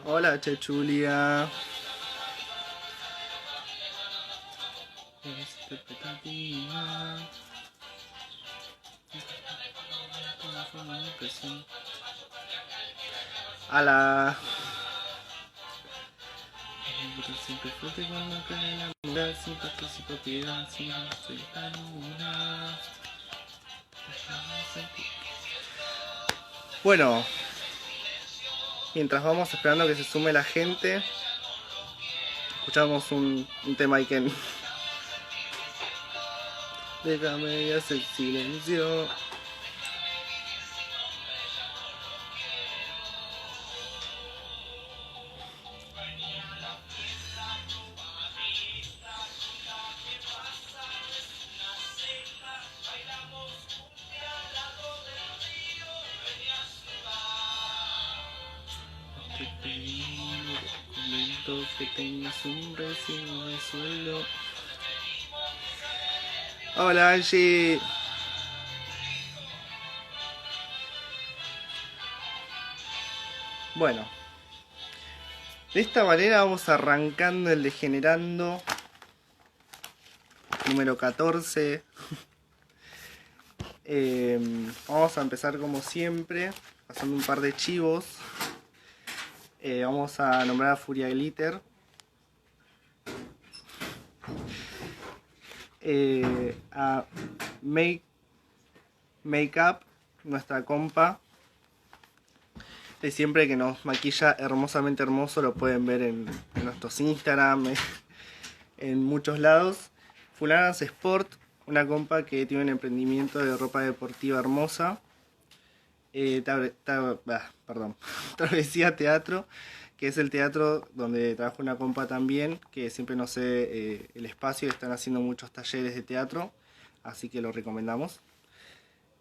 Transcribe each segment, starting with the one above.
Hola, Chechulia. Hola. Siempre fuerte cuando cae la luna, sin propiedad, sin soy la luna. Bueno, mientras vamos esperando que se sume la gente, escuchamos un tema Iken. Déjame y hacer silencio. Comento que tengas un recibo de sueldo. Hola, Angie. Bueno, de esta manera vamos arrancando el Degenerando número 14. Vamos a empezar como siempre, pasando un par de chivos. Vamos a nombrar a Furia Glitter. A Makeup, nuestra compa de siempre, que nos maquilla hermosamente hermoso. Lo pueden ver en nuestros Instagram, en muchos lados. Fulanas Sport, una compa que tiene un emprendimiento de ropa deportiva hermosa. Travesía Teatro, que es el teatro donde trabaja una compa también, que siempre nos cede el espacio y están haciendo muchos talleres de teatro, así que lo recomendamos.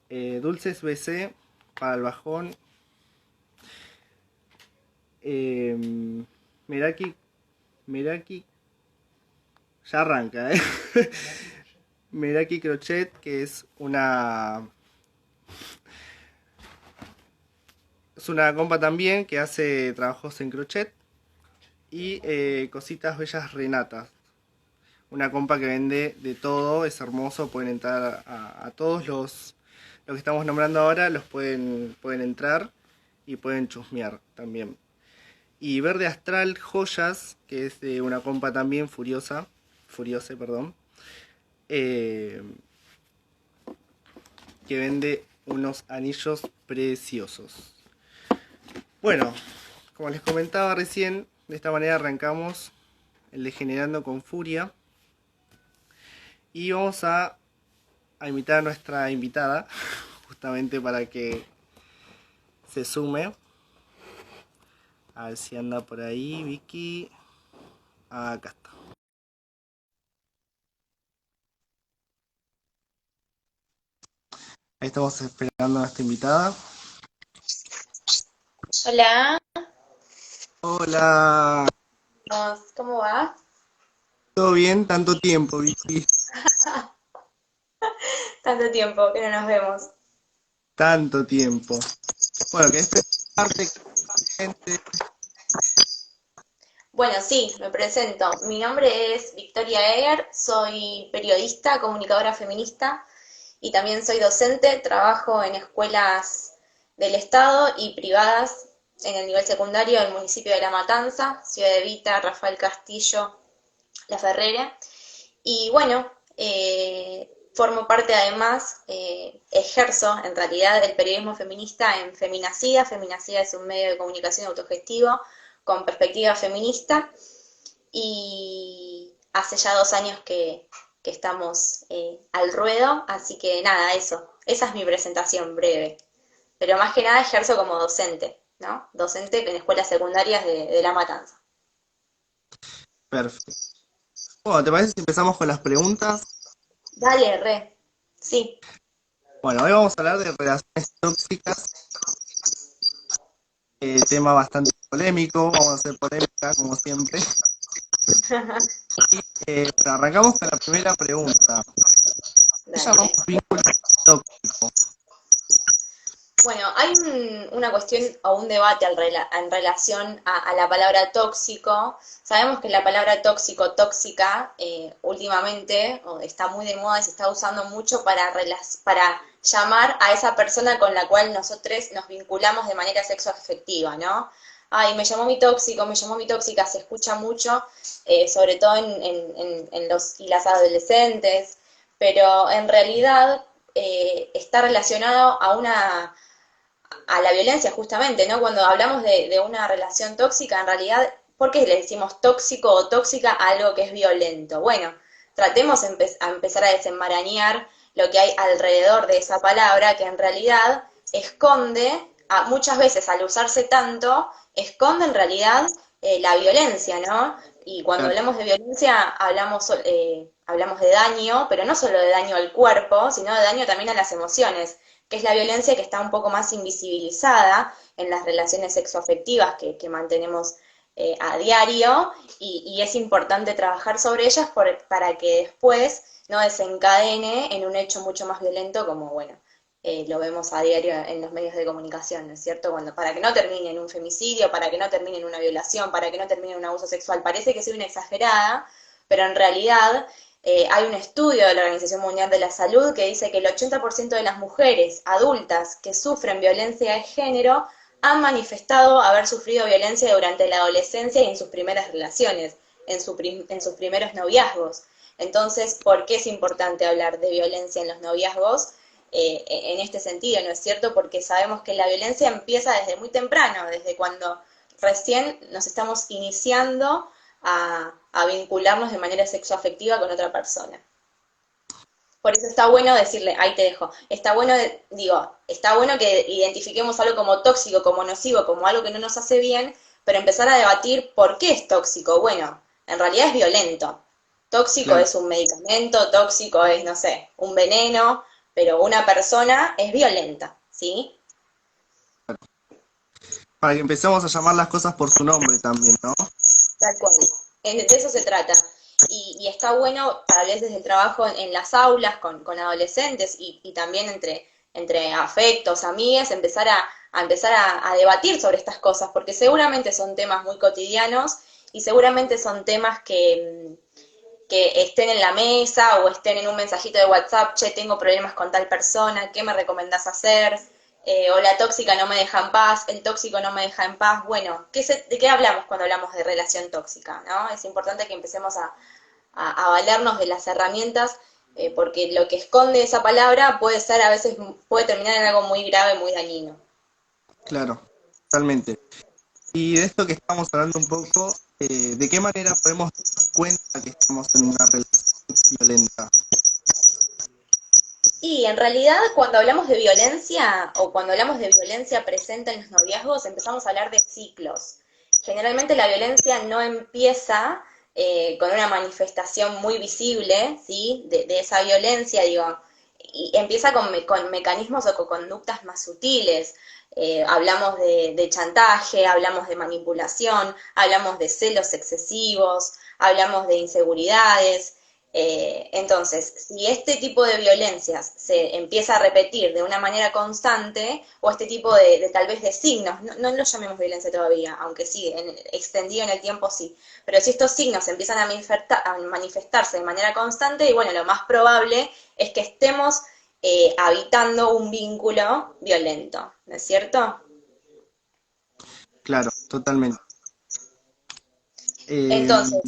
Dulces BC para el bajón. Meraki ya arranca, Meraki Crochet, que es una compa también que hace trabajos en crochet. Y Cositas Bellas Renatas, una compa que vende de todo, es hermoso. Pueden entrar a todos los que estamos nombrando ahora, los pueden entrar y pueden chusmear también. Y Verde Astral Joyas, que es de una compa también, Furiose, que vende unos anillos preciosos. Bueno, como les comentaba recién, de esta manera arrancamos el Degenerando con Furia. Y vamos a invitar a nuestra invitada, justamente para que se sume. A ver si anda por ahí, Vicky. Acá está. Ahí estamos esperando a nuestra invitada. Hola, Hola. ¿cómo va? ¿Todo bien? Tanto tiempo, Vicky. Tanto tiempo que no nos vemos. Tanto tiempo. Bueno, ¿querés presentarte, gente? Bueno, sí, me presento. Mi nombre es Victoria Eger, soy periodista, comunicadora feminista y también soy docente. Trabajo en escuelas del Estado y privadas en el nivel secundario del municipio de La Matanza, Ciudad de Vita, Rafael Castillo, La Ferrere. Y bueno, formo parte además, ejerzo en realidad el periodismo feminista en Feminacida. Feminacida es un medio de comunicación autogestivo con perspectiva feminista y hace ya 2 años que estamos al ruedo, así que nada, esa es mi presentación breve. Pero más que nada ejerzo como docente, ¿no? Docente en escuelas secundarias de La Matanza. Perfecto. Bueno, ¿te parece si empezamos con las preguntas? Dale, re. Sí. Bueno, hoy vamos a hablar de relaciones tóxicas. tema bastante polémico, vamos a hacer polémica como siempre. Bueno, arrancamos con la primera pregunta. ¿Qué Dale. llamamos vínculo tóxico? Bueno, hay una cuestión o un debate en relación a la palabra tóxico. Sabemos que la palabra tóxico, tóxica, últimamente está muy de moda y se está usando mucho para llamar a esa persona con la cual nosotros nos vinculamos de manera sexoafectiva, ¿no? Ay, me llamó mi tóxico, me llamó mi tóxica, se escucha mucho, sobre todo en los y las adolescentes, pero en realidad está relacionado a la violencia justamente, ¿no? Cuando hablamos de una relación tóxica, en realidad, ¿por qué le decimos tóxico o tóxica a algo que es violento? Bueno, tratemos a empezar a desenmarañar lo que hay alrededor de esa palabra, que en realidad esconde, muchas veces al usarse tanto, esconde en realidad la violencia, ¿no? Y cuando Claro, hablamos de violencia, hablamos de daño, pero no solo de daño al cuerpo, sino de daño también a las emociones, que es la violencia que está un poco más invisibilizada en las relaciones sexoafectivas que mantenemos a diario y es importante trabajar sobre ellas para que después no desencadene en un hecho mucho más violento como, bueno, lo vemos a diario en los medios de comunicación, ¿no es cierto? Para que no termine en un femicidio, para que no termine en una violación, para que no termine en un abuso sexual. Parece que soy una exagerada, pero en realidad hay un estudio de la Organización Mundial de la Salud que dice que el 80% de las mujeres adultas que sufren violencia de género han manifestado haber sufrido violencia durante la adolescencia y en sus primeras relaciones, en sus primeros noviazgos. Entonces, ¿por qué es importante hablar de violencia en los noviazgos? En este sentido, ¿no es cierto? Porque sabemos que la violencia empieza desde muy temprano, desde cuando recién nos estamos iniciando a vincularnos de manera sexoafectiva con otra persona. Por eso está bueno decirle, ahí te dejo, está bueno, está bueno que identifiquemos algo como tóxico, como nocivo, como algo que no nos hace bien, pero empezar a debatir por qué es tóxico. Bueno, en realidad es violento. Tóxico claro. es un medicamento, tóxico es, no sé, un veneno, pero una persona es violenta, ¿sí? Para que empecemos a llamar las cosas por su nombre también, ¿no? Tal cual. De eso se trata. Y está bueno, tal vez desde el trabajo en las aulas con adolescentes y también entre afectos, amigues, empezar a debatir sobre estas cosas, porque seguramente son temas muy cotidianos y seguramente son temas que estén en la mesa o estén en un mensajito de WhatsApp, che, tengo problemas con tal persona, ¿qué me recomendás hacer? O la tóxica no me deja en paz, el tóxico no me deja en paz. Bueno, ¿de qué hablamos cuando hablamos de relación tóxica? ¿No? Es importante que empecemos a valernos de las herramientas, porque lo que esconde esa palabra puede ser a veces, puede terminar en algo muy grave, muy dañino. Claro, totalmente. Y de esto que estamos hablando un poco, ¿de qué manera podemos darnos cuenta que estamos en una relación violenta? Y en realidad cuando hablamos de violencia o cuando hablamos de violencia presente en los noviazgos empezamos a hablar de ciclos. Generalmente la violencia no empieza con una manifestación muy visible, ¿sí? De esa violencia, digo, y empieza con mecanismos o con conductas más sutiles. Hablamos de chantaje, hablamos de manipulación, hablamos de celos excesivos, hablamos de inseguridades. Entonces, si este tipo de violencias se empieza a repetir de una manera constante, o este tipo de tal vez de signos, no lo llamemos violencia todavía, aunque sí, extendido en el tiempo sí, pero si estos signos empiezan a manifestarse de manera constante, y bueno, lo más probable es que estemos habitando un vínculo violento, ¿no es cierto? Claro, totalmente. Eh, Entonces,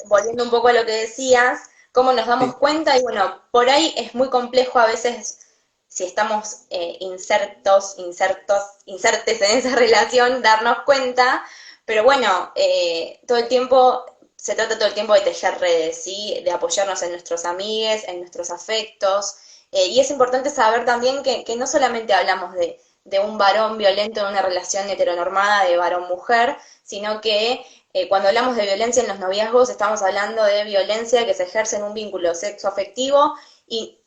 volviendo un poco a lo que decías, ¿cómo nos sí, damos cuenta? Y bueno, por ahí es muy complejo a veces si estamos insertes en esa relación, darnos cuenta, pero bueno, todo el tiempo, se trata todo el tiempo de tejer redes, ¿sí? De apoyarnos en nuestros amigues, en nuestros afectos, y es importante saber también que no solamente hablamos de un varón violento en una relación heteronormada de varón-mujer, sino que cuando hablamos de violencia en los noviazgos, estamos hablando de violencia que se ejerce en un vínculo sexoafectivo y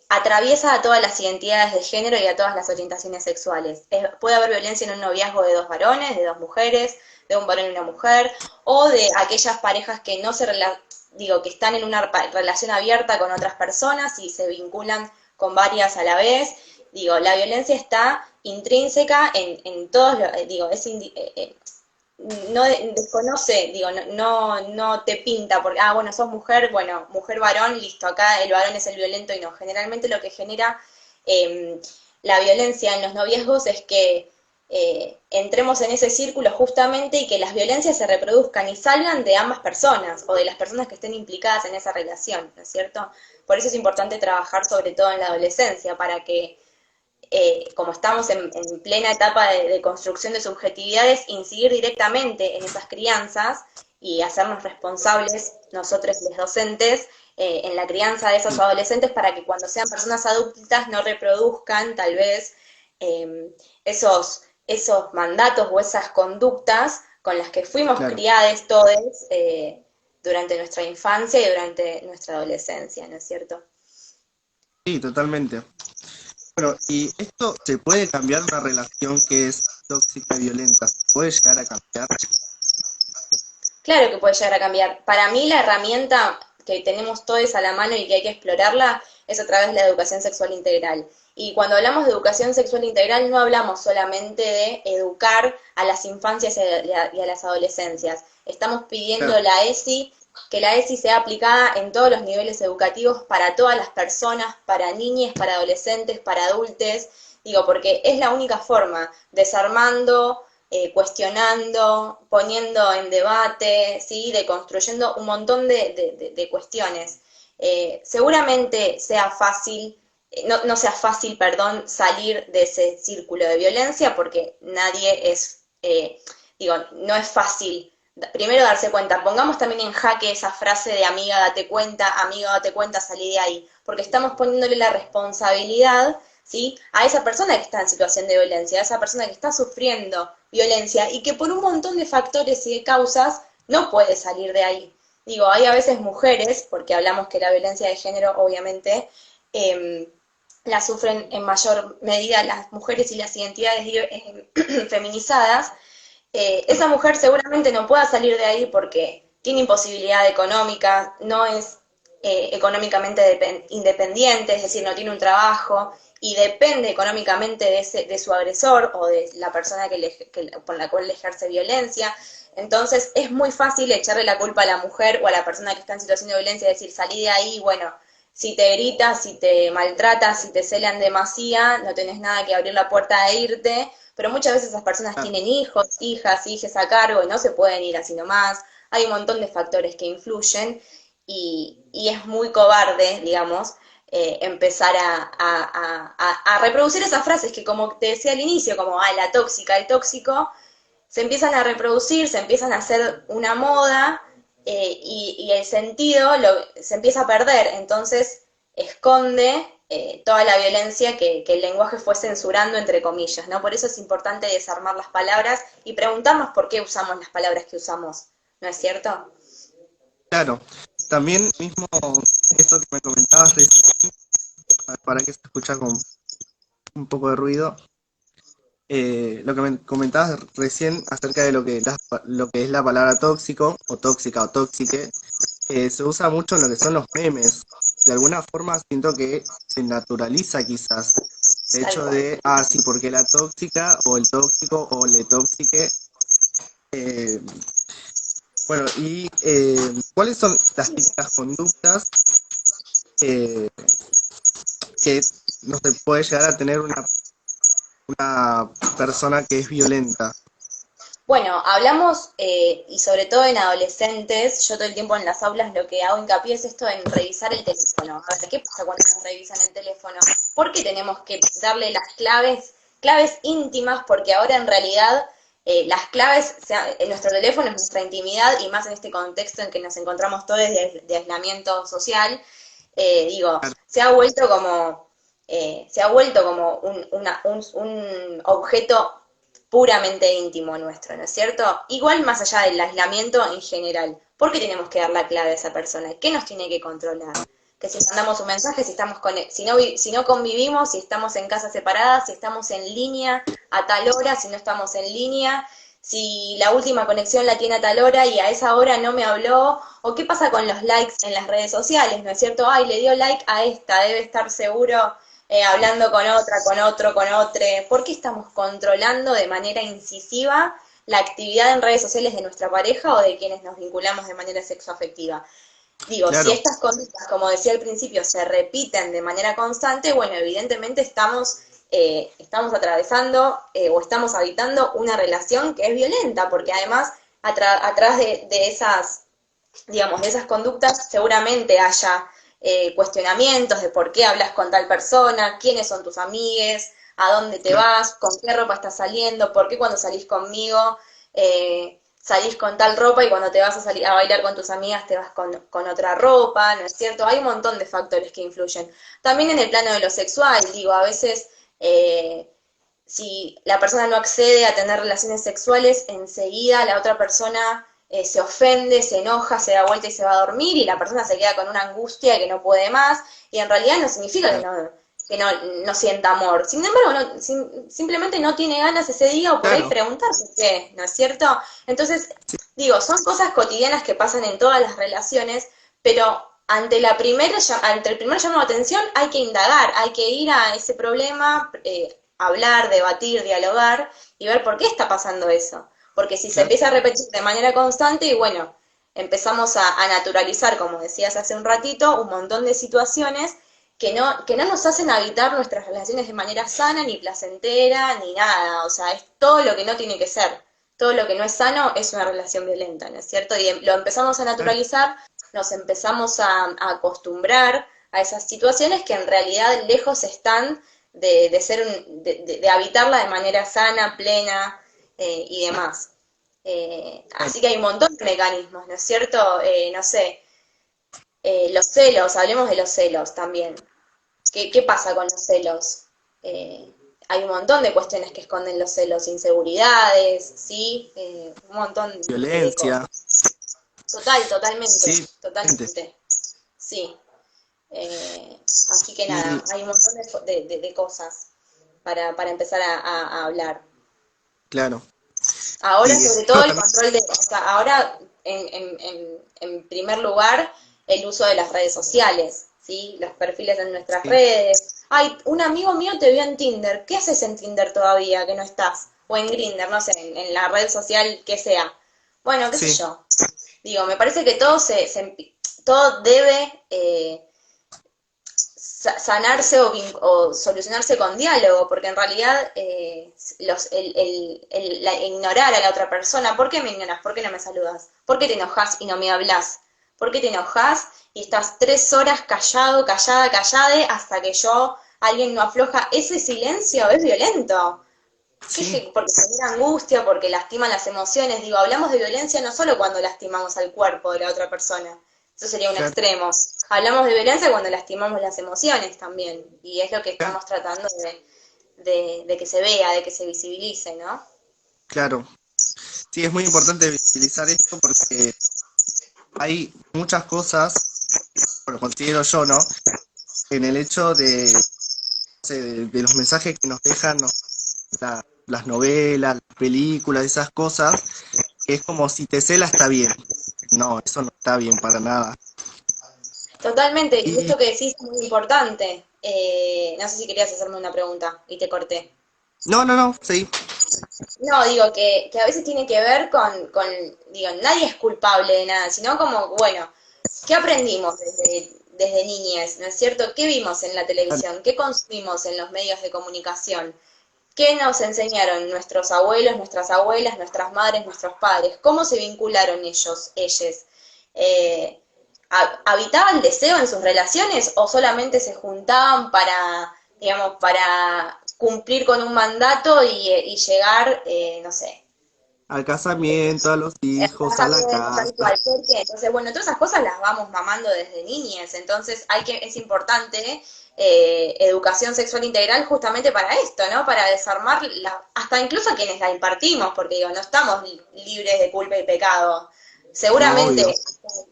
atraviesa a todas las identidades de género y a todas las orientaciones sexuales. Puede haber violencia en un noviazgo de dos varones, de dos mujeres, de un varón y una mujer, o de aquellas parejas que no se que están en una relación abierta con otras personas y se vinculan con varias a la vez. La violencia está intrínseca en todos los, no desconoce, no te pinta, porque, bueno, sos mujer, bueno, mujer varón, listo, acá el varón es el violento y no. Generalmente lo que genera eh, la violencia en los noviazgos es que entremos en ese círculo justamente y que las violencias se reproduzcan y salgan de ambas personas o de las personas que estén implicadas en esa relación, ¿no es cierto? Por eso es importante trabajar sobre todo en la adolescencia, para que como estamos en plena etapa de construcción de subjetividades, incidir directamente en esas crianzas y hacernos responsables, nosotros los docentes, en la crianza de esos adolescentes para que cuando sean personas adultas no reproduzcan tal vez esos mandatos o esas conductas con las que fuimos Claro, criados todos durante nuestra infancia y durante nuestra adolescencia, ¿no es cierto? sí, totalmente. Bueno, ¿y esto se puede cambiar una relación que es tóxica y violenta? ¿Se puede llegar a cambiar? Claro que puede llegar a cambiar. Para mí la herramienta que tenemos todos a la mano y que hay que explorarla es a través de la educación sexual integral. Y cuando hablamos de educación sexual integral no hablamos solamente de educar a las infancias y a las adolescencias. Estamos pidiendo Claro, que la ESI sea aplicada en todos los niveles educativos para todas las personas, para niñas, para adolescentes, para adultos, porque es la única forma, desarmando, cuestionando, poniendo en debate, ¿sí? Deconstruyendo un montón de cuestiones. Seguramente sea fácil, no sea fácil, perdón, salir de ese círculo de violencia porque nadie es, no es fácil. Primero darse cuenta, pongamos también en jaque esa frase de amiga, date cuenta, salí de ahí, porque estamos poniéndole la responsabilidad, ¿sí? A esa persona que está en situación de violencia, a esa persona que está sufriendo violencia y que por un montón de factores y de causas no puede salir de ahí. Hay a veces mujeres, porque hablamos que la violencia de género obviamente la sufren en mayor medida las mujeres y las identidades feminizadas. Esa mujer seguramente no pueda salir de ahí porque tiene imposibilidad económica, no es económicamente independiente, es decir, no tiene un trabajo y depende económicamente de su agresor o de la persona con la cual le ejerce violencia. Entonces es muy fácil echarle la culpa a la mujer o a la persona que está en situación de violencia y decir, salí de ahí, bueno, si te gritas, si te maltratas, si te celan demasía, no tenés nada que abrir la puerta e irte, pero muchas veces esas personas claro, tienen hijos, hijas, hijes a cargo y no se pueden ir así nomás. Hay un montón de factores que influyen y es muy cobarde, digamos, empezar a reproducir esas frases que, como te decía al inicio, como la tóxica, el tóxico, se empiezan a reproducir, se empiezan a hacer una moda y el sentido se empieza a perder, entonces esconde toda la violencia que el lenguaje fue censurando, entre comillas, ¿no? Por eso es importante desarmar las palabras y preguntarnos por qué usamos las palabras que usamos, ¿no es cierto? claro. También mismo esto que me comentabas recién, para que se escucha con un poco de ruido, lo que me comentabas recién acerca de lo que es la palabra tóxico o tóxica o tóxique, se usa mucho en lo que son los memes. De alguna forma siento que se naturaliza quizás el Tal hecho cual. de, sí, porque la tóxica o el tóxico o le tóxique. eh, bueno, y ¿cuáles son las típicas conductas eh, que no se puede llegar a tener una persona que es violenta? Bueno, hablamos, y sobre todo en adolescentes, yo todo el tiempo en las aulas lo que hago hincapié es esto en revisar el teléfono. A ver, ¿qué pasa cuando nos revisan el teléfono? ¿Por qué tenemos que darle las claves íntimas? Porque ahora en realidad las claves, en nuestro teléfono es nuestra intimidad y más en este contexto en que nos encontramos todos de aislamiento social, se ha vuelto como un objeto puramente íntimo nuestro, ¿no es cierto? Igual más allá del aislamiento en general, ¿por qué tenemos que dar la clave a esa persona? ¿Qué nos tiene que controlar? que si mandamos un mensaje, si estamos si no convivimos, si estamos en casas separadas, si estamos en línea a tal hora, si no estamos en línea, si la última conexión la tiene a tal hora y a esa hora no me habló, o qué pasa con los likes en las redes sociales, ¿no es cierto? Ay, le dio like a esta, debe estar seguro hablando con otra, con otro, con otro. ¿Por qué estamos controlando de manera incisiva la actividad en redes sociales de nuestra pareja o de quienes nos vinculamos de manera sexoafectiva? Digo, si Claro, estas conductas, como decía al principio, se repiten de manera constante, bueno, evidentemente estamos atravesando o estamos habitando una relación que es violenta, porque además atrás de esas, digamos, de esas conductas seguramente haya cuestionamientos de por qué hablas con tal persona, quiénes son tus amigues, a dónde te claro, vas, con qué ropa estás saliendo, por qué cuando salís conmigo salís con tal ropa y cuando te vas a salir a bailar con tus amigas te vas con otra ropa, ¿no es cierto? Hay un montón de factores que influyen. También en el plano de lo sexual, digo, a veces si la persona no accede a tener relaciones sexuales, enseguida la otra persona se ofende, se enoja, se da vuelta y se va a dormir y la persona se queda con una angustia que no puede más y en realidad no significa claro, que no sienta amor. Sin embargo, simplemente no tiene ganas ese día o por ahí claro. preguntarse qué, ¿no es cierto? Entonces, Sí, digo, son cosas cotidianas que pasan en todas las relaciones, pero ante el primer llamado de atención hay que indagar, hay que ir a ese problema, hablar, debatir, dialogar y ver por qué está pasando eso. Porque si se claro, empieza a repetir de manera constante y bueno, empezamos a naturalizar, como decías hace un ratito, un montón de situaciones que no nos hacen habitar nuestras relaciones de manera sana, ni placentera, ni nada. O sea, es todo lo que no tiene que ser. Todo lo que no es sano es una relación violenta, ¿no es cierto? Y lo empezamos a claro. naturalizar, nos empezamos a acostumbrar a esas situaciones que en realidad lejos están de ser de habitarla de manera sana, plena y demás. Claro. Así que hay un montón de mecanismos, ¿no es cierto? No sé, los celos, hablemos de los celos también. ¿Qué pasa con los celos? Eh, Hay un montón de cuestiones que esconden los celos, inseguridades, ¿sí? Un montón de Violencia, cosas. Totalmente, sí, gente. totalmente. Sí. Así que nada, Y hay un montón de cosas para empezar a hablar. claro, Ahora, y sobre esto todo, el también, control o sea, ahora, en primer lugar, el uso de las redes sociales, ¿sí? Los perfiles en nuestras sí, redes. Ay, un amigo mío te vio en Tinder. ¿Qué haces en Tinder todavía que no estás? O en Grindr, no sé, en la red social que sea. Bueno, qué sé sí, yo. Digo, me parece que todo todo debe sanarse o solucionarse con diálogo, porque en realidad ignorar a la otra persona, ¿por qué me ignoras? ¿Por qué no me saludas? ¿Por qué te enojas y no me hablas? ¿Por qué te enojas y estás 3 horas callado, callada, callade hasta que alguien no afloja? Ese silencio es violento. sí, Porque genera angustia, porque lastima las emociones. Digo, hablamos de violencia no solo cuando lastimamos al cuerpo de la otra persona, eso sería un claro, extremo. Hablamos de violencia cuando lastimamos las emociones también, y es lo que claro, estamos tratando de que se vea, de que se visibilice, ¿no? claro. Sí, es muy importante visibilizar esto porque hay muchas cosas, bueno, considero yo, ¿no? En el hecho de, no sé, de los mensajes que nos dejan las novelas, las películas, esas cosas, que es como si te cela está bien. No, eso no está bien para nada. Totalmente, y Y esto que decís es muy importante. No sé si querías hacerme una pregunta y te corté. no, no, no, sí, No, digo que a veces tiene que ver digo, nadie es culpable de nada, sino como, bueno, ¿qué aprendimos desde niñez? ¿No es cierto? ¿Qué vimos en la claro, televisión? ¿Qué consumimos en los medios de comunicación? ¿Qué nos enseñaron nuestros abuelos, nuestras abuelas, nuestras madres, nuestros padres? ¿Cómo se vincularon ellos? Eh, ¿Habitaba el deseo en sus relaciones o solamente se juntaban para, digamos, para cumplir con un mandato y llegar, no sé, al casamiento, a los hijos, a la casamiento, tal casa, cual? ¿Por qué? Entonces, bueno, todas esas cosas las vamos mamando desde niñez, entonces es importante educación sexual integral justamente para esto, ¿no? Para desarmar hasta incluso a quienes la impartimos, porque digo, no estamos libres de culpa y pecado. no, Seguramente, obvio,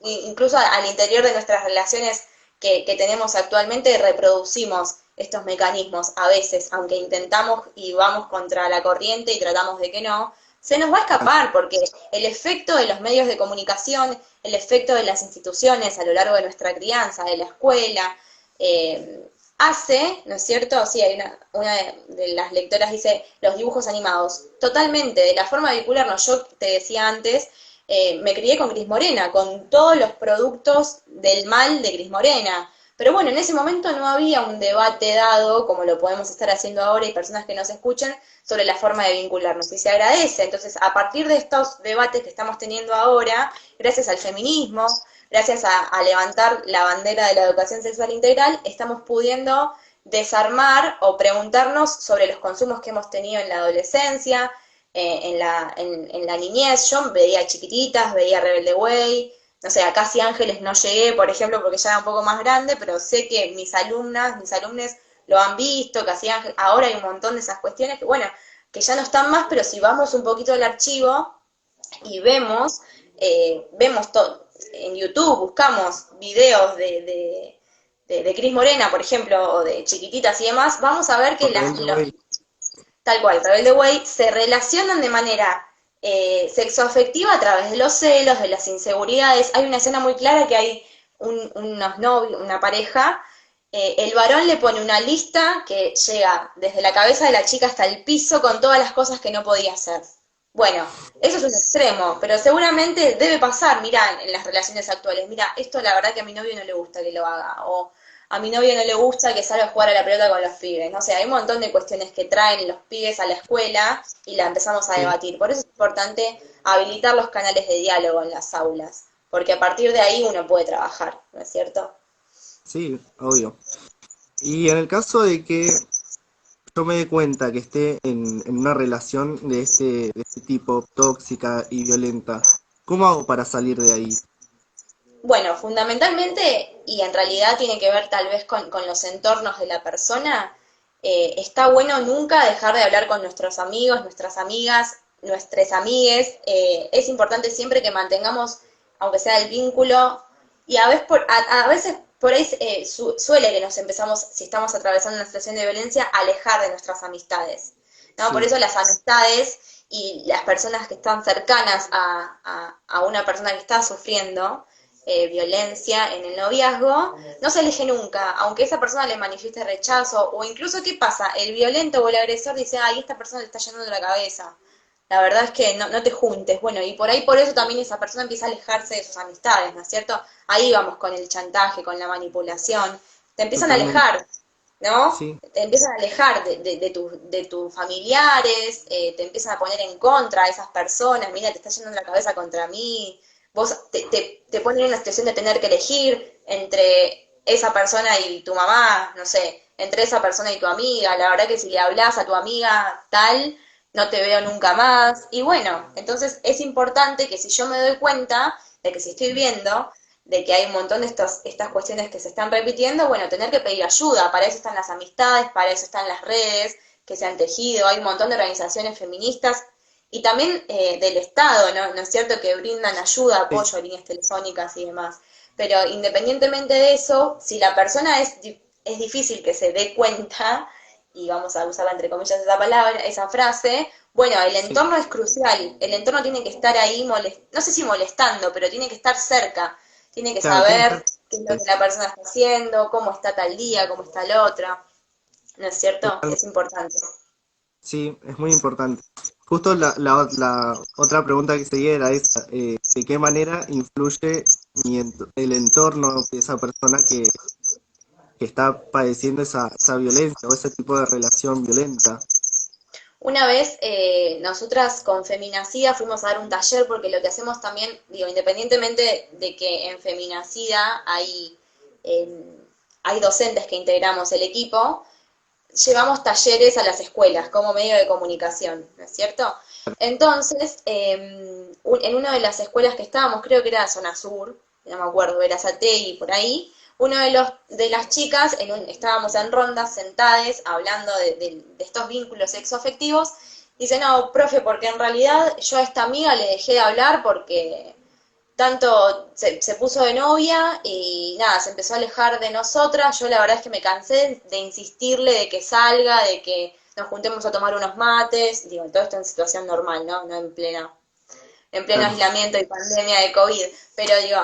incluso al interior de nuestras relaciones que tenemos actualmente reproducimos estos mecanismos a veces, aunque intentamos y vamos contra la corriente y tratamos de que no, se nos va a escapar porque el efecto de los medios de comunicación, el efecto de las instituciones a lo largo de nuestra crianza, de la escuela, hace, ¿no es cierto? Sí, hay una de las lectoras dice los dibujos animados. Totalmente, de la forma de vincularnos, yo te decía antes, me crié con Cris Morena, con todos los productos del mal de Cris Morena. Pero bueno, en ese momento no había un debate dado, como lo podemos estar haciendo ahora, y personas que nos escuchan, sobre la forma de vincularnos. Y se agradece. Entonces, a partir de estos debates que estamos teniendo ahora, gracias al feminismo, gracias a levantar la bandera de la educación sexual integral, estamos pudiendo desarmar o preguntarnos sobre los consumos que hemos tenido en la adolescencia, en la niñez. Yo veía Chiquititas, veía Rebelde Way, no sé, a Casi Ángeles no llegué, por ejemplo, porque ya era un poco más grande, pero sé que mis alumnas, mis alumnos lo han visto, Casi Ángeles, ahora hay un montón de esas cuestiones que, bueno, que ya no están más, pero si vamos un poquito al archivo y vemos todo, en YouTube buscamos videos de Cris Morena, por ejemplo, o de Chiquititas y demás, vamos a ver que Por Rebelde Way. tal cual, Rebelde Way, se relacionan de manera sexoafectiva a través de los celos, de las inseguridades. Hay una escena muy clara que hay unos novios, una pareja, el varón le pone una lista que llega desde la cabeza de la chica hasta el piso con todas las cosas que no podía hacer. Bueno, eso es un extremo, pero seguramente debe pasar, mirá, en las relaciones actuales, mira, esto la verdad que a mi novio no le gusta que lo haga, o a mi novio no le gusta que salga a jugar a la pelota con los pibes, no sé, hay un montón de cuestiones que traen los pibes a la escuela y la empezamos a Sí, debatir. Por eso es importante habilitar los canales de diálogo en las aulas, porque a partir de ahí uno puede trabajar, ¿no es cierto? sí, obvio. Y en el caso de que yo me dé cuenta que esté en una relación de este tipo, tóxica y violenta, ¿cómo hago para salir de ahí? Bueno, fundamentalmente, y en realidad tiene que ver tal vez con los entornos de la persona, está bueno nunca dejar de hablar con nuestros amigos, nuestras amigas, nuestras amigues. Es importante siempre que mantengamos, aunque sea el vínculo, y a veces por ahí suele que nos empezamos, si estamos atravesando una situación de violencia, a alejar de nuestras amistades, ¿no? Por Sí, eso las amistades y las personas que están cercanas a una persona que está sufriendo, violencia en el noviazgo, no se aleje nunca, aunque esa persona le manifieste rechazo, o incluso, ¿qué pasa? El violento o el agresor dice, ay, esta persona le está yendo de la cabeza. La verdad es que no te juntes. Bueno, y por ahí por eso también esa persona empieza a alejarse de sus amistades, ¿no es cierto? Ahí vamos con el chantaje, con la manipulación. Te empiezan a totalmente. alejar, ¿no? Sí, Te empiezan a alejar de tus familiares, te empiezan a poner en contra a esas personas, mira, te está yendo en la cabeza contra mí, vos te ponen en una situación de tener que elegir entre esa persona y tu mamá, no sé, entre esa persona y tu amiga, la verdad que si le hablas a tu amiga tal, no te veo nunca más, y bueno, entonces es importante que si yo me doy cuenta de que si estoy viendo de que hay un montón de estas cuestiones que se están repitiendo, bueno, tener que pedir ayuda, para eso están las amistades, para eso están las redes que se han tejido, hay un montón de organizaciones feministas y también del Estado, ¿no? ¿No es cierto?, que brindan ayuda, sí, apoyo, líneas telefónicas y demás. Pero independientemente de eso, si la persona es difícil que se dé cuenta, y vamos a usar entre comillas esa palabra, esa frase, bueno, el sí. entorno es crucial, el entorno tiene que estar ahí, no sé si molestando, pero tiene que estar cerca, tiene que Claro, tiene que estar saber qué es lo que la persona está haciendo, cómo está tal día, cómo está el otro, ¿no es cierto? totalmente. Es importante. Sí, es muy importante. Justo la otra pregunta que seguía era esa, ¿de qué manera influye el entorno de esa persona que está padeciendo esa violencia o ese tipo de relación violenta? Una vez nosotras con Feminacida fuimos a dar un taller porque lo que hacemos también, digo, independientemente de que en Feminacida eh, hay docentes que integramos el equipo, llevamos talleres a las escuelas como medio de comunicación, ¿no es cierto? Entonces, en una de las escuelas que estábamos, creo que era zona sur, no me acuerdo, era Satey por ahí, uno de las chicas, estábamos en rondas sentadas hablando de estos vínculos sexoafectivos, dice, no, profe, porque en realidad yo a esta amiga le dejé de hablar porque tanto se puso de novia y nada, se empezó a alejar de nosotras. Yo la verdad es que me cansé de insistirle de que salga, de que nos juntemos a tomar unos mates, digo, todo esto en situación normal, ¿no? No en pleno Claro. aislamiento y pandemia de COVID, pero digo,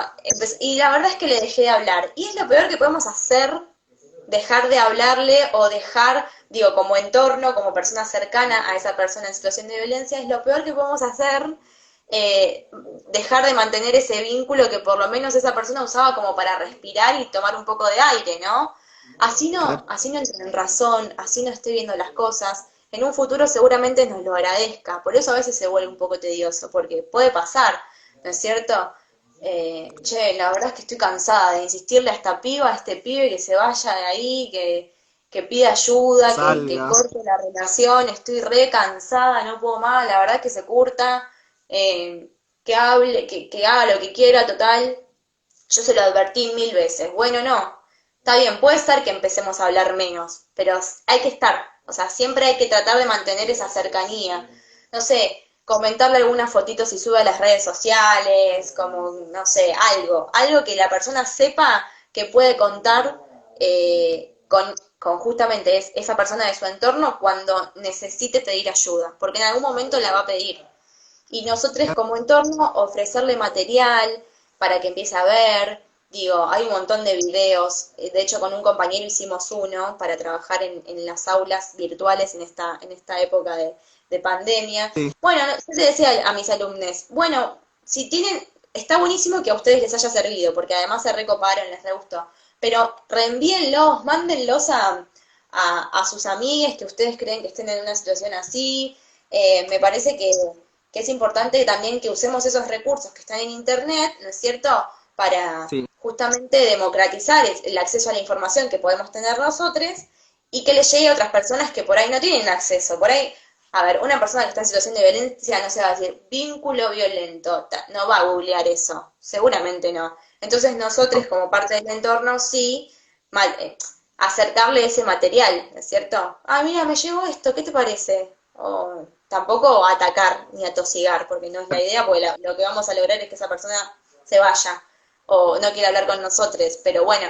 y la verdad es que le dejé de hablar. Y es lo peor que podemos hacer, dejar de hablarle o dejar, digo, como entorno, como persona cercana a esa persona en situación de violencia, es lo peor que podemos hacer, dejar de mantener ese vínculo que por lo menos esa persona usaba como para respirar y tomar un poco de aire, ¿no? Claro. Así no entre en razón, así no esté viendo las cosas. En un futuro seguramente nos lo agradezca. Por eso a veces se vuelve un poco tedioso, porque puede pasar, ¿no es cierto? Che, la verdad es que estoy cansada de insistirle a esta piba, a este pibe que se vaya de ahí, que pida ayuda, que Salga. corte la relación, estoy re cansada, no puedo más, la verdad es que se curta, que hable, que haga lo que quiera, total. Yo se lo advertí 1000 veces. Bueno, no. Está bien, puede ser que empecemos a hablar menos, pero hay que estar. O sea, siempre hay que tratar de mantener esa cercanía. No sé, comentarle alguna fotito si sube a las redes sociales, como, no sé, algo que la persona sepa que puede contar con justamente esa persona de su entorno cuando necesite pedir ayuda, porque en algún momento la va a pedir y nosotros como entorno ofrecerle material para que empiece a ver. Digo, hay un montón de videos, de hecho con un compañero hicimos uno para trabajar en las aulas virtuales en esta época de pandemia. Sí, Bueno, yo le decía a mis alumnos, bueno, si tienen, está buenísimo que a ustedes les haya servido, porque además se recoparon, les re gustó, pero reenvíenlos, mándenlos a sus amigas que ustedes creen que estén en una situación así. Me parece que es importante también que usemos esos recursos que están en Internet, ¿no es cierto?, para sí. justamente democratizar el acceso a la información que podemos tener nosotros y que le llegue a otras personas que por ahí no tienen acceso. Por ahí, a ver, una persona que está en situación de violencia no se va a decir vínculo violento, no va a googlear eso, seguramente no. Entonces nosotros No. como parte del entorno sí, mal, acercarle ese material, ¿no es cierto? Ah, mira, me llegó esto, ¿qué te parece? O tampoco atacar ni atosigar, porque no es la idea, porque lo que vamos a lograr es que esa persona se vaya o no quiera hablar con nosotros, pero bueno,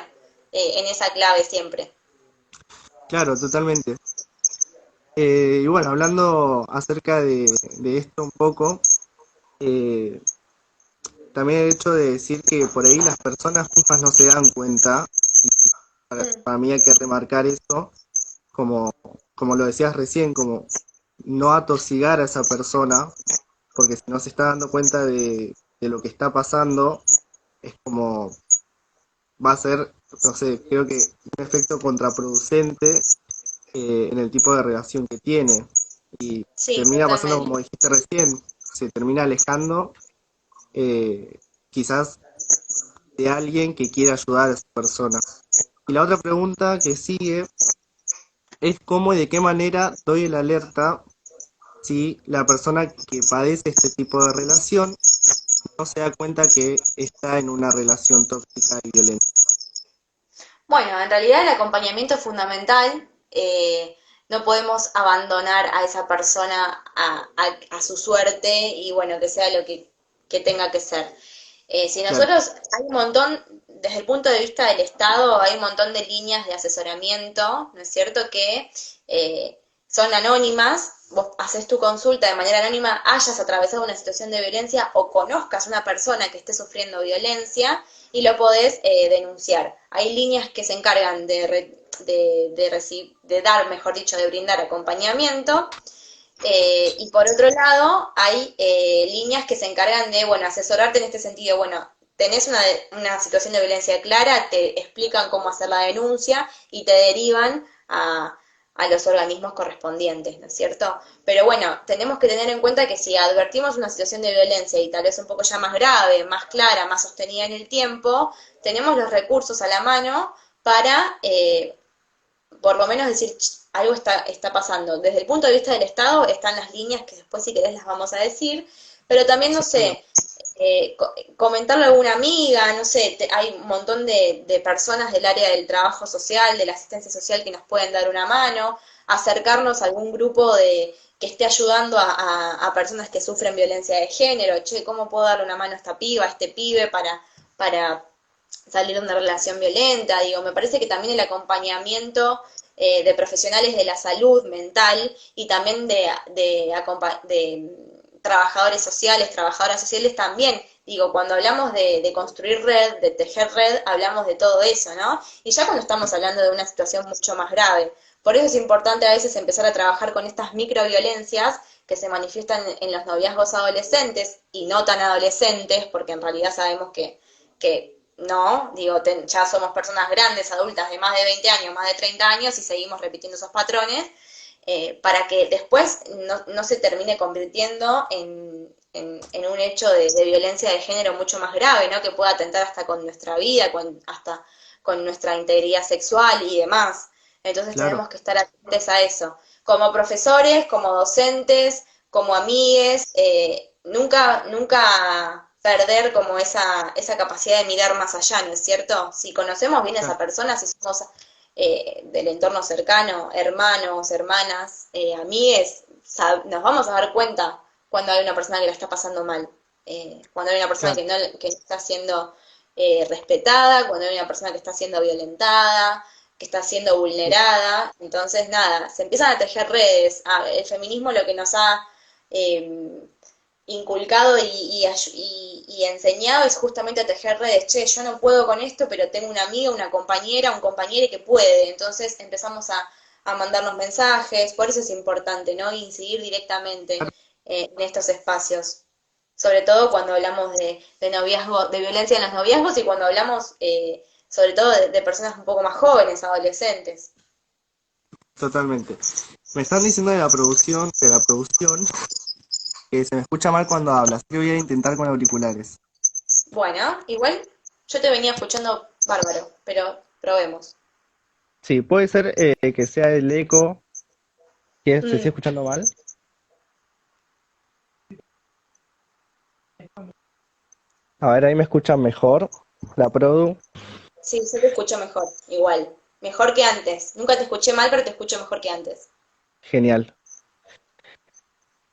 en esa clave siempre. Claro, totalmente. Y bueno, hablando acerca de esto un poco, eh, también el hecho de decir que por ahí las personas mismas no se dan cuenta, Mm, para mí hay que remarcar eso, como, como lo decías recién, como no atosigar a esa persona, porque si no se está dando cuenta de lo que está pasando, es como va a ser, no sé, creo que un efecto contraproducente en el tipo de relación que tiene. Y sí, termina pasando totalmente. como dijiste recién, se termina alejando quizás de alguien que quiere ayudar a esa persona. Y la otra pregunta que sigue es cómo y de qué manera doy el alerta si la persona que padece este tipo de relación no se da cuenta que está en una relación tóxica y violenta. Bueno, en realidad el acompañamiento es fundamental. No podemos abandonar a esa persona a su suerte y bueno, que sea lo que tenga que ser. Si Claro, nosotros hay un montón, desde el punto de vista del Estado, hay un montón de líneas de asesoramiento, ¿no es cierto?, que eh, son anónimas. Vos haces tu consulta de manera anónima, hayas atravesado una situación de violencia o conozcas una persona que esté sufriendo violencia y lo podés denunciar. Hay líneas que se encargan de dar, mejor dicho, de brindar acompañamiento y por otro lado, hay líneas que se encargan de, bueno, asesorarte en este sentido. Bueno, tenés una situación de violencia clara, te explican cómo hacer la denuncia y te derivan a los organismos correspondientes, ¿no es cierto? Pero bueno, tenemos que tener en cuenta que si advertimos una situación de violencia y tal vez un poco ya más grave, más clara, más sostenida en el tiempo, tenemos los recursos a la mano para por lo menos decir, algo está pasando. Desde el punto de vista del Estado están las líneas que después si querés las vamos a decir, pero también, no sí, sé, comentarle a alguna amiga, no sé, hay un montón de personas del área del trabajo social, de la asistencia social que nos pueden dar una mano, acercarnos a algún grupo que esté ayudando a personas que sufren violencia de género. Che, ¿cómo puedo darle una mano a esta piba, a este pibe para salir de una relación violenta? Digo, me parece que también el acompañamiento de profesionales de la salud mental y también de trabajadores sociales, trabajadoras sociales también. Digo, cuando hablamos de construir red, de tejer red, hablamos de todo eso, ¿no? Y ya cuando estamos hablando de una situación mucho más grave. Por eso es importante a veces empezar a trabajar con estas microviolencias que se manifiestan en los noviazgos adolescentes y no tan adolescentes, porque en realidad sabemos que no, digo, ya somos personas grandes, adultas de más de 20 años, más de 30 años y seguimos repitiendo esos patrones, para que después no se termine convirtiendo en un hecho de violencia de género mucho más grave, ¿no? Que pueda atentar hasta con nuestra vida, hasta con nuestra integridad sexual y demás. Entonces Claro. tenemos que estar atentos a eso. Como profesores, como docentes, como amigues, nunca perder como esa capacidad de mirar más allá, ¿no es cierto? Si conocemos bien a esa persona, si somos del entorno cercano, hermanos, hermanas, amigues, nos vamos a dar cuenta cuando hay una persona que la está pasando mal, cuando hay una persona Claro. que no está siendo respetada, cuando hay una persona que está siendo violentada, que está siendo vulnerada. Entonces, nada, se empiezan a tejer redes. El feminismo lo que nos ha eh, inculcado y enseñado es justamente a tejer redes. Che, yo no puedo con esto, pero tengo una amiga, una compañera, un compañero que puede. Entonces empezamos a mandarnos mensajes. Por eso es importante, ¿no? Incidir directamente en estos espacios. Sobre todo cuando hablamos de noviazgo, de violencia en los noviazgos y cuando hablamos sobre todo de personas un poco más jóvenes, adolescentes. Totalmente. Me están diciendo de la producción, que se me escucha mal cuando hablas, así que voy a intentar con auriculares. Bueno, igual yo te venía escuchando bárbaro, pero probemos. Sí, puede ser que sea el eco, que se sigue Mm, escuchando mal. A ver, ahí me escuchan mejor. La produ, sí, yo te escucho mejor, igual. Mejor que antes. Nunca te escuché mal, pero te escucho mejor que antes. genial.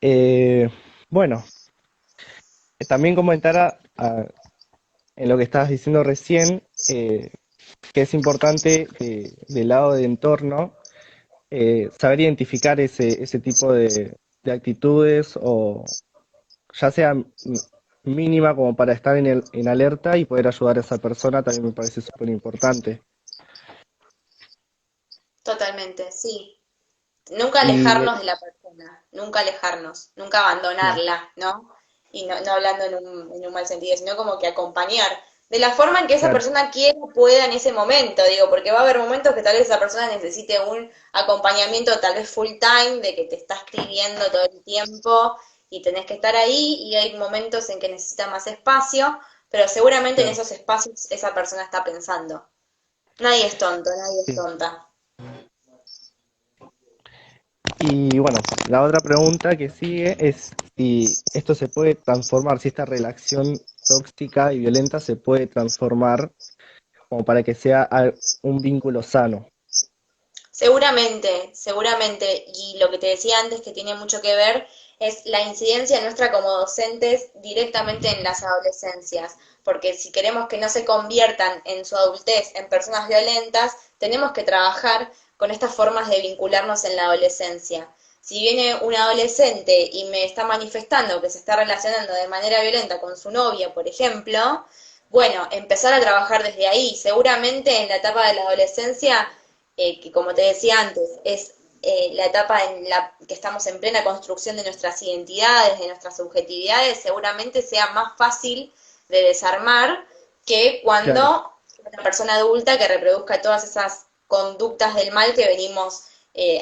Eh, bueno, también comentar en lo que estabas diciendo recién, que es importante del lado de entorno saber identificar ese tipo de actitudes o ya sea mínima como para estar en alerta y poder ayudar a esa persona, también me parece súper importante. Totalmente, sí. Nunca Y alejarnos de la persona, nunca alejarnos, nunca claro, abandonarla, ¿no? Y no hablando en un mal sentido, sino como que acompañar, de la forma en que esa claro, persona quiera, pueda en ese momento, digo, porque va a haber momentos que tal vez esa persona necesite un acompañamiento tal vez full time, de que te está escribiendo todo el tiempo y tenés que estar ahí, y hay momentos en que necesita más espacio, pero seguramente en claro. esos espacios esa persona está pensando. Nadie es tonto, nadie es Sí. tonta. Y bueno, la otra pregunta que sigue es si esto se puede transformar, si esta relación tóxica y violenta se puede transformar como para que sea un vínculo sano. Seguramente, seguramente, y lo que te decía antes que tiene mucho que ver es la incidencia nuestra como docentes directamente en las adolescencias, porque si queremos que no se conviertan en su adultez en personas violentas, tenemos que trabajar con estas formas de vincularnos en la adolescencia. Si viene un adolescente y me está manifestando que se está relacionando de manera violenta con su novia, por ejemplo, bueno, empezar a trabajar desde ahí. Seguramente en la etapa de la adolescencia que como te decía antes, es la etapa en la que estamos en plena construcción de nuestras identidades, de nuestras subjetividades, seguramente sea más fácil de desarmar que Claro, cuando una persona adulta que reproduzca todas esas conductas del mal que venimos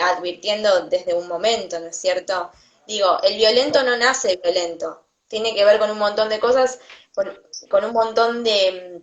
advirtiendo desde un momento, ¿no es cierto? Digo, el violento no nace violento, tiene que ver con un montón de cosas, con un montón de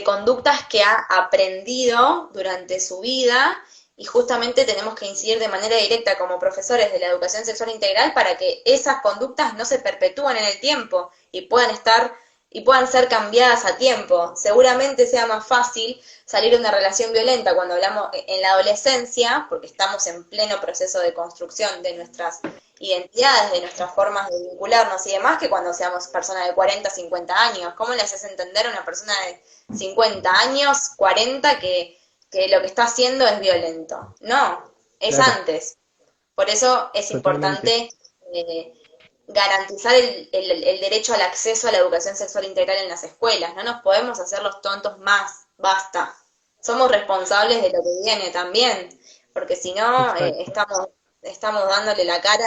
conductas que ha aprendido durante su vida y justamente tenemos que incidir de manera directa como profesores de la educación sexual integral para que esas conductas no se perpetúen en el tiempo y puedan estar y puedan ser cambiadas a tiempo. Seguramente sea más fácil salir de una relación violenta cuando hablamos en la adolescencia, porque estamos en pleno proceso de construcción de nuestras identidades, de nuestras formas de vincularnos y demás, que cuando seamos personas de 40, 50 años. ¿Cómo le haces entender a una persona de 50 años, 40, que lo que está haciendo es violento? No, es Claro, antes. Por eso es totalmente. importante eh, garantizar el derecho al acceso a la educación sexual integral en las escuelas. No nos podemos hacer los tontos más, basta. Somos responsables de lo que viene también, porque si no, Exacto. estamos dándole la cara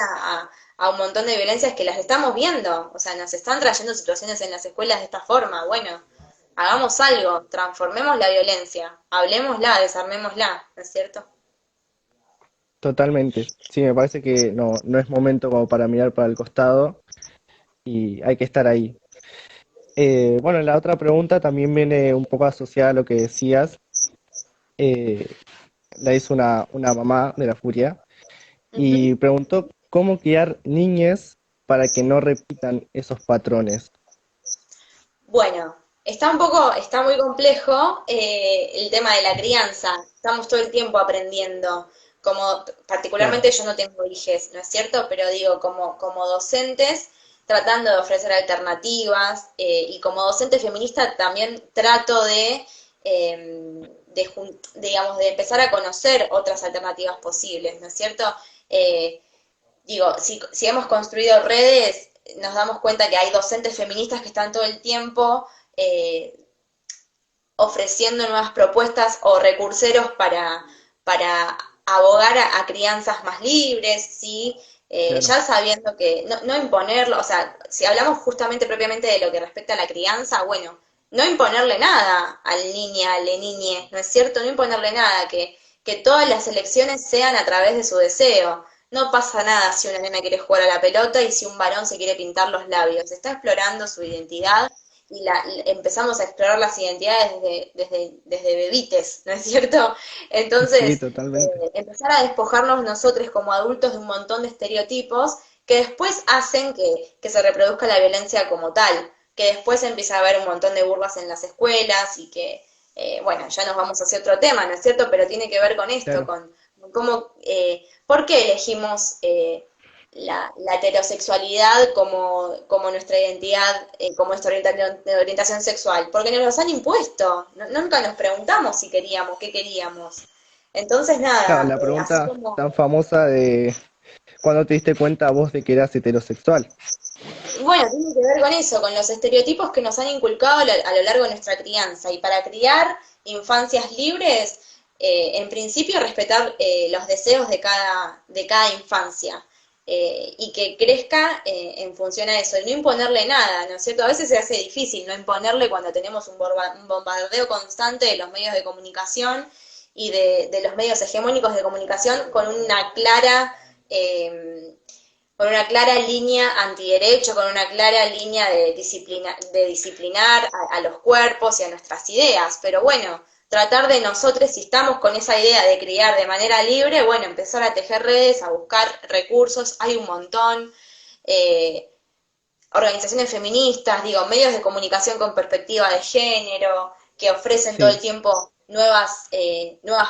a un montón de violencias que las estamos viendo. O sea, nos están trayendo situaciones en las escuelas de esta forma. Bueno, hagamos algo, transformemos la violencia, hablemosla, desarmémosla, ¿no es cierto? Totalmente. Sí, me parece que no es momento como para mirar para el costado y hay que estar ahí. Bueno, la otra pregunta también viene un poco asociada a lo que decías. Eh, la hizo una mamá de la Furia Ujú. y preguntó cómo criar niñes para que no repitan esos patrones. Bueno, está muy complejo el tema de la crianza. Estamos todo el tiempo aprendiendo. Como Claro, particularmente yo no tengo hijes, ¿no es cierto? Pero digo, como docentes, tratando de ofrecer alternativas y como docente feminista también trato digamos, de empezar a conocer otras alternativas posibles, ¿no es cierto? Eh, Digo, si hemos construido redes, nos damos cuenta que hay docentes feministas que están todo el tiempo eh, ofreciendo nuevas propuestas o recurseros para abogar a crianzas más libres, ¿sí? claro, Ya sabiendo que no imponerlo, o sea, si hablamos justamente propiamente de lo que respecta a la crianza, bueno, no imponerle nada al niña, al niñe, ¿no es cierto? No imponerle nada, que todas las elecciones sean a través de su deseo. No pasa nada si una nena quiere jugar a la pelota y si un varón se quiere pintar los labios. Está explorando su identidad y empezamos a explorar las identidades desde bebites, ¿no es cierto? sí, Entonces, totalmente. empezar a despojarnos nosotros como adultos de un montón de estereotipos que después hacen que se reproduzca la violencia como tal, que después empieza a haber un montón de burlas en las escuelas y que, bueno, ya nos vamos hacia otro tema, ¿no es cierto? Pero tiene que ver con esto, Claro. con cómo, ¿por qué elegimos la heterosexualidad como nuestra identidad, como nuestra orientación sexual? Porque nos los han impuesto. Nunca nos preguntamos si queríamos, qué queríamos. Entonces, Claro, nada, la así pregunta como, tan famosa de ¿cuándo te diste cuenta vos de que eras heterosexual? bueno, tiene que ver con eso, con los estereotipos que nos han inculcado a lo largo de nuestra crianza. Y para criar infancias libres, en principio respetar los deseos de cada infancia. Y que crezca en función a eso, y no imponerle nada, ¿no es cierto? A veces se hace difícil no imponerle cuando tenemos un bombardeo constante de los medios de comunicación y de los medios hegemónicos de comunicación con una clara línea antiderecho, con una clara línea de disciplinar a los cuerpos y a nuestras ideas. Pero bueno, tratar de nosotros, si estamos con esa idea de criar de manera libre, bueno, empezar a tejer redes, a buscar recursos, hay un montón. Eh, Organizaciones feministas, digo, medios de comunicación con perspectiva de género, que ofrecen todo el Sí, tiempo nuevas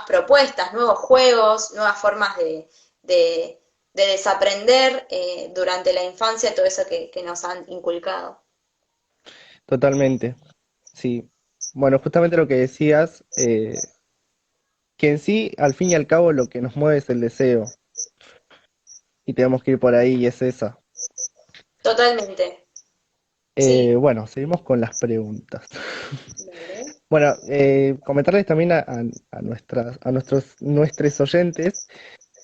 propuestas, nuevos juegos, nuevas formas de, de desaprender durante la infancia todo eso que nos han inculcado. totalmente. Sí. Bueno, justamente lo que decías, que en sí, al fin y al cabo, lo que nos mueve es el deseo. Y tenemos que ir por ahí y es esa. Totalmente, sí. Bueno, seguimos con las preguntas. Vale. Bueno, comentarles también a nuestros oyentes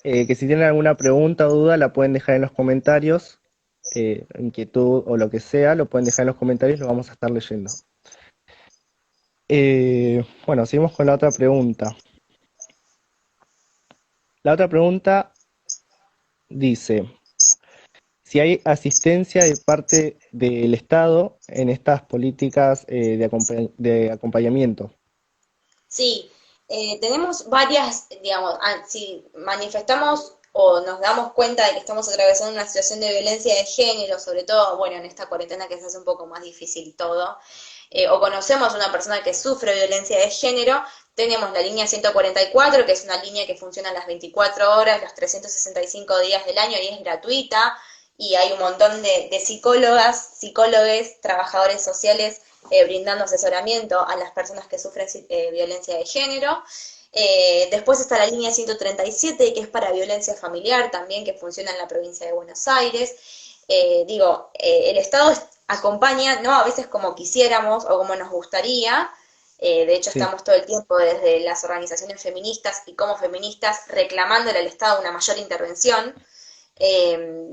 que si tienen alguna pregunta o duda la pueden dejar en los comentarios, inquietud o lo que sea, lo pueden dejar en los comentarios, lo vamos a estar leyendo. Bueno, seguimos con la otra pregunta. La otra pregunta dice, si hay asistencia de parte del Estado en estas políticas de acompañamiento. Sí, tenemos varias, digamos, si manifestamos o nos damos cuenta de que estamos atravesando una situación de violencia de género, sobre todo, bueno, en esta cuarentena que se hace un poco más difícil todo, o conocemos a una persona que sufre violencia de género, Tenemos la línea 144, que es una línea que funciona las 24 horas, los 365 días del año y es gratuita. Y hay un montón de psicólogas, psicólogos, trabajadores sociales brindando asesoramiento a las personas que sufren violencia de género. Después está la línea 137, que es para violencia familiar también, que funciona en la provincia de Buenos Aires. El Estado acompaña, no a veces como quisiéramos o como nos gustaría. De hecho, Sí, estamos todo el tiempo desde las organizaciones feministas y como feministas reclamándole al Estado una mayor intervención. Eh,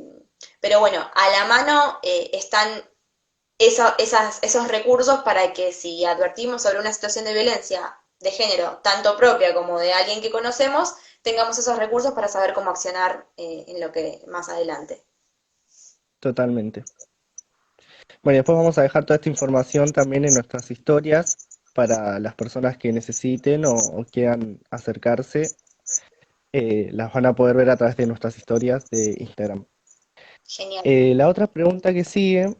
pero bueno, a la mano están esos recursos para que si advertimos sobre una situación de violencia de género, tanto propia como de alguien que conocemos, tengamos esos recursos para saber cómo accionar en lo que más adelante. totalmente. Bueno, y después vamos a dejar toda esta información también en nuestras historias para las personas que necesiten o quieran acercarse, las van a poder ver a través de nuestras historias de Instagram. Genial. La otra pregunta que sigue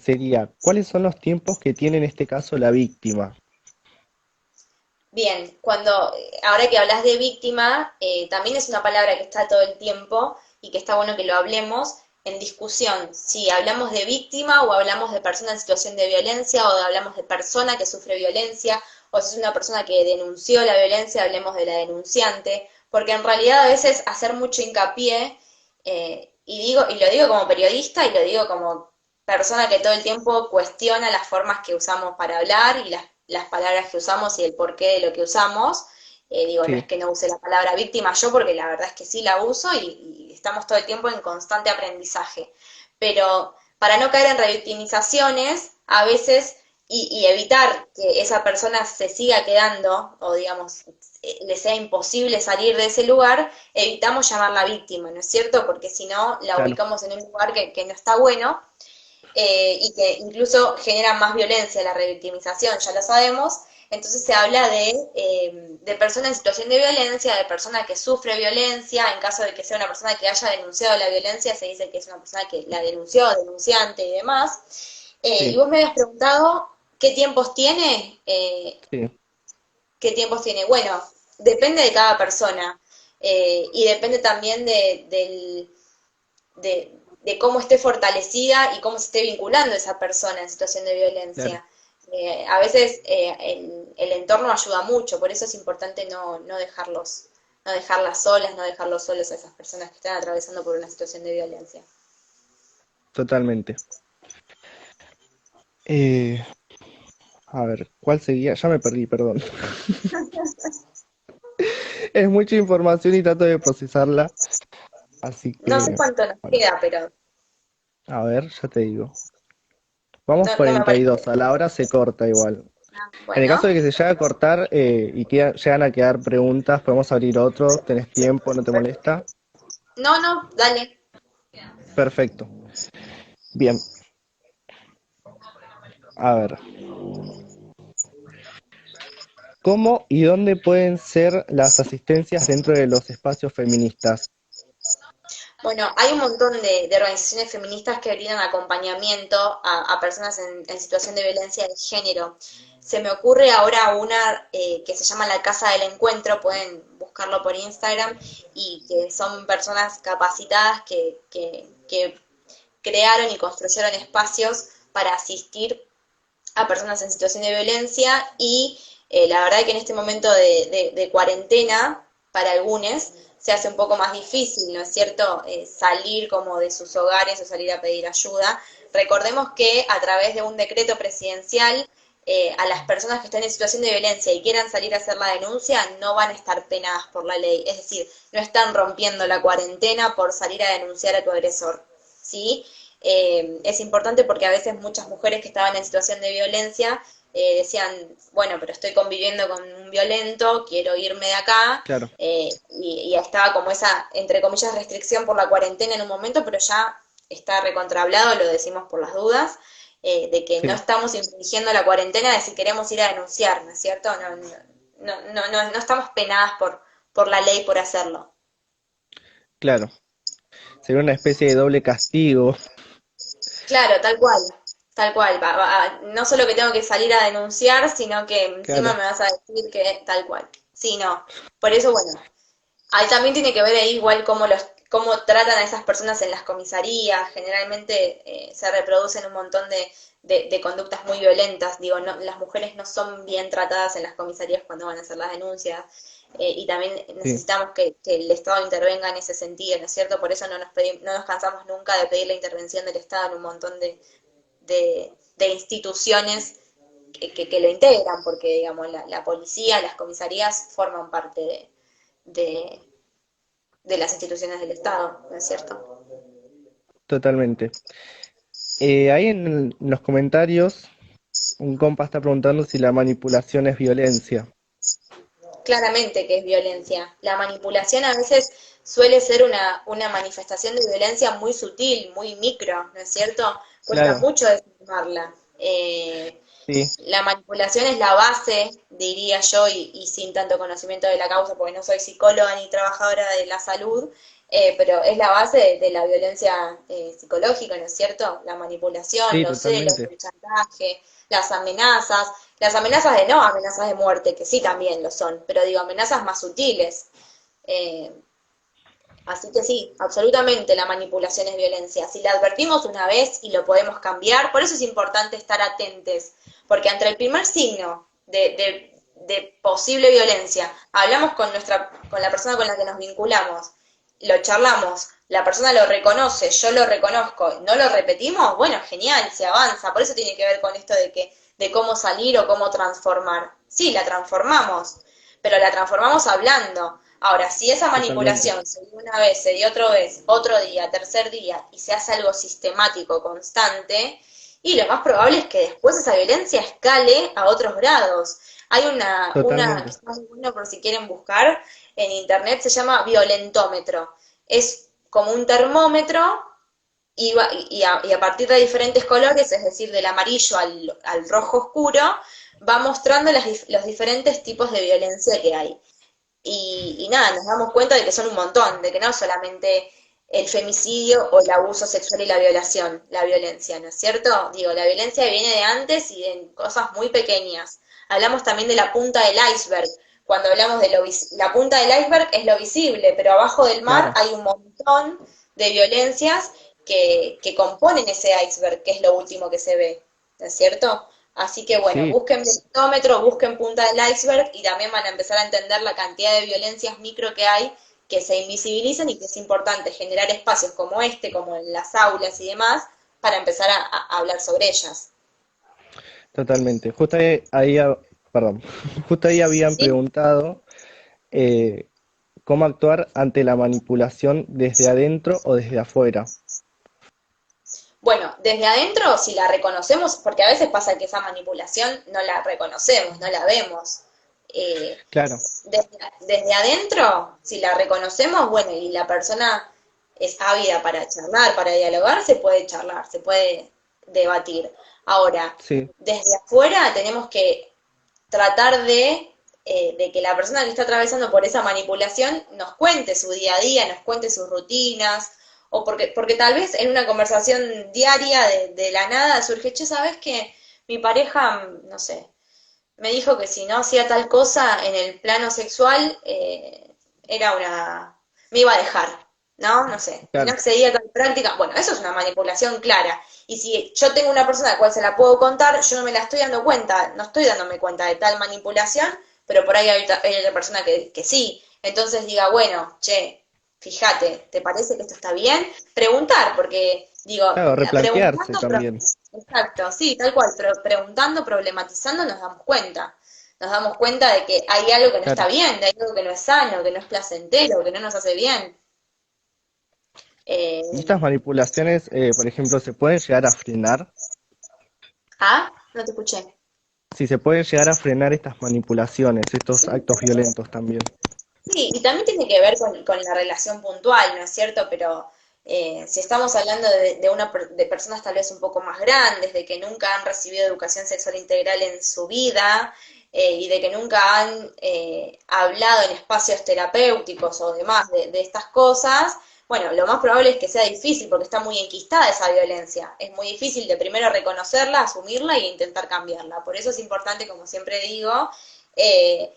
sería, ¿cuáles son los tiempos que tiene en este caso la víctima? Bien, ahora que hablas de víctima, también es una palabra que está todo el tiempo y que está bueno que lo hablemos en discusión. Si hablamos de víctima o hablamos de persona en situación de violencia o hablamos de persona que sufre violencia o si es una persona que denunció la violencia, hablemos de la denunciante, porque en realidad a veces hacer mucho hincapié, y lo digo como periodista y lo digo como persona que todo el tiempo cuestiona las formas que usamos para hablar y las palabras que usamos y el porqué de lo que usamos. No es Sí, que no use la palabra víctima yo, porque la verdad es que sí la uso y estamos todo el tiempo en constante aprendizaje. Pero para no caer en revictimizaciones, a veces, y evitar que esa persona se siga quedando, o digamos, le sea imposible salir de ese lugar, evitamos llamarla víctima, ¿no es cierto? Porque si no, la claro, ubicamos en un lugar que no está bueno y que incluso genera más violencia la revictimización, ya lo sabemos. Entonces se habla de persona en situación de violencia, de persona que sufre violencia, en caso de que sea una persona que haya denunciado la violencia, se dice que es una persona que la denunció, denunciante y demás. Y sí, vos me habías preguntado qué tiempos tiene. sí, ¿Qué tiempos tiene? Bueno, depende de cada persona y depende también de cómo esté fortalecida y cómo se esté vinculando esa persona en situación de claro, violencia. A veces el entorno ayuda mucho, por eso es importante no dejarlos, no dejarlas solas, no dejarlos solos a esas personas que están atravesando por una situación de violencia. totalmente. Eh, a ver, ¿cuál seguía? Ya me perdí, perdón. Es mucha información y trato de procesarla, así No sé que, cuánto nos bueno, queda, pero a ver, ya te digo. Vamos no me parece. 42, a la hora se corta igual. En el caso Bueno, de que se llegue a cortar y llegan a quedar preguntas, podemos abrir otro. ¿Tenés tiempo? ¿No te molesta? no, dale. Perfecto. Bien, a ver. ¿Cómo y dónde pueden ser las asistencias dentro de los espacios feministas? Bueno, hay un montón de organizaciones feministas que brindan acompañamiento a personas en situación de violencia de género. Se me ocurre ahora una que se llama la Casa del Encuentro, pueden buscarlo por Instagram, y que son personas capacitadas que crearon y construyeron espacios para asistir a personas en situación de violencia y la verdad que en este momento de cuarentena, para algunos, se hace un poco más difícil, ¿no es cierto?, salir como de sus hogares o salir a pedir ayuda. Recordemos que a través de un decreto presidencial, a las personas que están en situación de violencia y quieran salir a hacer la denuncia no van a estar penadas por la ley, es decir, no están rompiendo la cuarentena por salir a denunciar a tu agresor, ¿sí? Es importante porque a veces muchas mujeres que estaban en situación de violencia decían, bueno, pero estoy conviviendo con un violento, quiero irme de acá, Claro, y estaba como esa, entre comillas, restricción por la cuarentena en un momento, pero ya está recontrahablado, lo decimos por las dudas, de que no sí, estamos infringiendo la cuarentena de si queremos ir a denunciar, ¿no es cierto? No estamos penadas por la ley por hacerlo. claro. Sería una especie de doble castigo. Claro, tal cual. Tal cual, no solo que tengo que salir a denunciar, sino que encima Claro, me vas a decir que tal cual. Sí, no. Por eso, bueno, ahí también tiene que ver ahí igual cómo tratan a esas personas en las comisarías. Generalmente se reproducen un montón de conductas muy violentas. Digo, no, las mujeres no son bien tratadas en las comisarías cuando van a hacer las denuncias. Y también sí, necesitamos que el Estado intervenga en ese sentido, ¿no es cierto? Por eso no nos cansamos nunca de pedir la intervención del Estado en un montón de instituciones que lo integran, porque digamos la policía, las comisarías forman parte de, de las instituciones del Estado, ¿no es cierto? totalmente. Ahí en los comentarios, un compa está preguntando si la manipulación es violencia. Claramente que es violencia. La manipulación a veces suele ser una manifestación de violencia muy sutil, muy micro, ¿no es cierto? Cuesta Claro, mucho desarmarla. sí, La manipulación es la base, diría yo, y sin tanto conocimiento de la causa, porque no soy psicóloga ni trabajadora de la salud, pero es la base de la violencia psicológica, ¿no es cierto? La manipulación, sí, los celos, totalmente. el chantaje, las amenazas de no, amenazas de muerte, que sí también lo son, pero digo, amenazas más sutiles. Eh, Así que sí, absolutamente la manipulación es violencia. Si la advertimos una vez y lo podemos cambiar, por eso es importante estar atentes, porque entre el primer signo de posible violencia, hablamos con la persona con la que nos vinculamos, lo charlamos, la persona lo reconoce, yo lo reconozco, no lo repetimos, bueno, genial, se avanza. Por eso tiene que ver con esto de cómo salir o cómo transformar. Sí, la transformamos, pero la transformamos hablando. Ahora, si esa Totalmente. manipulación se dio una vez, se dio otra vez, otro día, tercer día, y se hace algo sistemático, constante, y lo más probable es que después esa violencia escale a otros grados. Hay una que Totalmente. está muy buena por si quieren buscar en internet, se llama violentómetro. Es como un termómetro y a partir de diferentes colores, es decir, del amarillo al rojo oscuro, va mostrando los diferentes tipos de violencia que hay. Y nada, nos damos cuenta de que son un montón, de que no solamente el femicidio o el abuso sexual y la violación, la violencia, ¿no es cierto? Digo, la violencia viene de antes y de cosas muy pequeñas. Hablamos también de la punta del iceberg. Cuando hablamos de la punta del iceberg es lo visible, pero abajo del mar Claro, hay un montón de violencias que componen ese iceberg, que es lo último que se ve, ¿no es cierto? Así que bueno, sí, busquen violentómetro, busquen punta del iceberg y también van a empezar a entender la cantidad de violencias micro que hay que se invisibilizan y que es importante generar espacios como este, como en las aulas y demás, para empezar a hablar sobre ellas. totalmente. Justo ahí, perdón, justo ahí habían ¿Sí? preguntado eh, cómo actuar ante la manipulación desde adentro o desde afuera. Bueno, desde adentro, si la reconocemos, porque a veces pasa que esa manipulación no la reconocemos, no la vemos. Eh, Claro, desde adentro, si la reconocemos, bueno, y la persona es ávida para charlar, para dialogar, se puede charlar, se puede debatir. Ahora, sí, desde afuera tenemos que tratar de que la persona que está atravesando por esa manipulación nos cuente su día a día, nos cuente sus rutinas, o porque tal vez en una conversación diaria de la nada surge, che, ¿sabes que mi pareja, no sé, me dijo que si no hacía tal cosa en el plano sexual, era una, me iba a dejar, ¿no? No sé, si no claro, accedía a tal práctica, bueno, eso es una manipulación clara. Y si yo tengo una persona a la cual se la puedo contar, yo no me la estoy dando cuenta, no estoy dándome cuenta de tal manipulación, pero por ahí hay otra persona que sí. Entonces diga, bueno, che, fíjate, ¿te parece que esto está bien? Preguntar, porque digo, claro, replantearse preguntando, también. exacto, sí, tal cual, pero preguntando, problematizando, nos damos cuenta. Nos damos cuenta de que hay algo que no está Claro. bien, de algo que no es sano, que no es placentero, que no nos hace bien. Y Eh, estas manipulaciones, por ejemplo, se pueden llegar a frenar. no te escuché. Si se pueden llegar a frenar estas manipulaciones, estos actos violentos también. Sí, y también tiene que ver con la relación puntual, ¿no es cierto? Pero si estamos hablando de personas tal vez un poco más grandes, de que nunca han recibido educación sexual integral en su vida y de que nunca han hablado en espacios terapéuticos o demás de estas cosas, bueno, lo más probable es que sea difícil porque está muy enquistada esa violencia. Es muy difícil de primero reconocerla, asumirla e intentar cambiarla. Por eso es importante, como siempre digo, eh,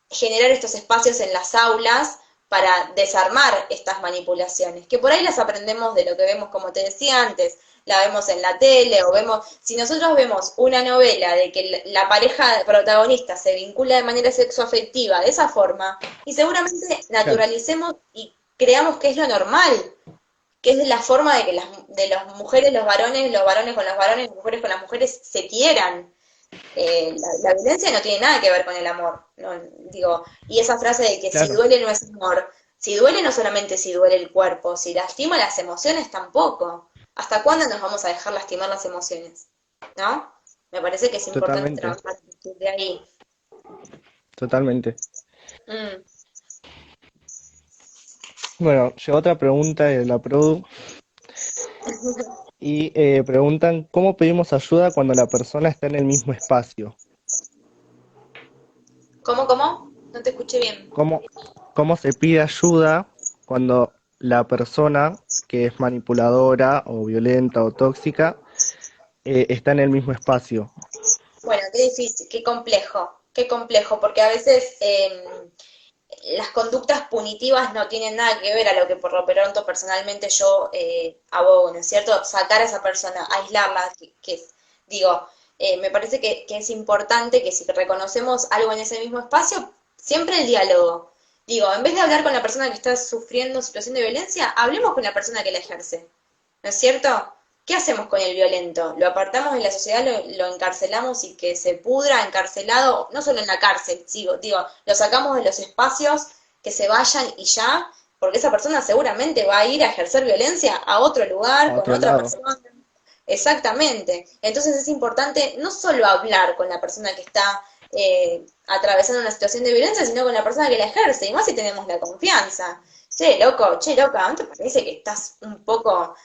generar estos espacios en las aulas para desarmar estas manipulaciones, que por ahí las aprendemos de lo que vemos, como te decía antes, la vemos en la tele o vemos, si nosotros vemos una novela de que la pareja protagonista se vincula de manera sexoafectiva de esa forma, y seguramente Claro, naturalicemos y creamos que es lo normal, que es la forma de que de las mujeres, los varones con los varones, las mujeres con las mujeres se quieran. La violencia no tiene nada que ver con el amor, no, digo, y esa frase de que si claro, duele no es amor, si duele no solamente si duele el cuerpo, si lastima las emociones tampoco. ¿Hasta cuándo nos vamos a dejar lastimar las emociones? ¿No? Me parece que es importante totalmente, trabajar de ahí. totalmente. Mm. Bueno, llegó otra pregunta de la Produ y preguntan cómo pedimos ayuda cuando la persona está en el mismo espacio. ¿Cómo, cómo? No te escuché bien. ¿Cómo, cómo se pide ayuda cuando la persona que es manipuladora o violenta o tóxica está en el mismo espacio? Bueno, qué difícil, qué complejo, porque a veces las conductas punitivas no tienen nada que ver a lo que por lo pronto personalmente yo abogo, ¿no es cierto? Sacar a esa persona, aislarla, digo, me parece que es importante que si reconocemos algo en ese mismo espacio, siempre el diálogo. Digo, en vez de hablar con la persona que está sufriendo situación de violencia, hablemos con la persona que la ejerce, ¿no es cierto? ¿Qué hacemos con el violento? ¿Lo apartamos de la sociedad, lo encarcelamos y que se pudra encarcelado, no solo en la cárcel, digo, lo sacamos de los espacios, que se vayan y ya, porque esa persona seguramente va a ir a ejercer violencia a otro A lugar, con otro otra lado. persona? Exactamente. Entonces es importante no solo hablar con la persona que está atravesando una situación de violencia, sino con la persona que la ejerce, y más si tenemos la confianza. Che, loco, che, loca, ¿no te parece que estás un poco...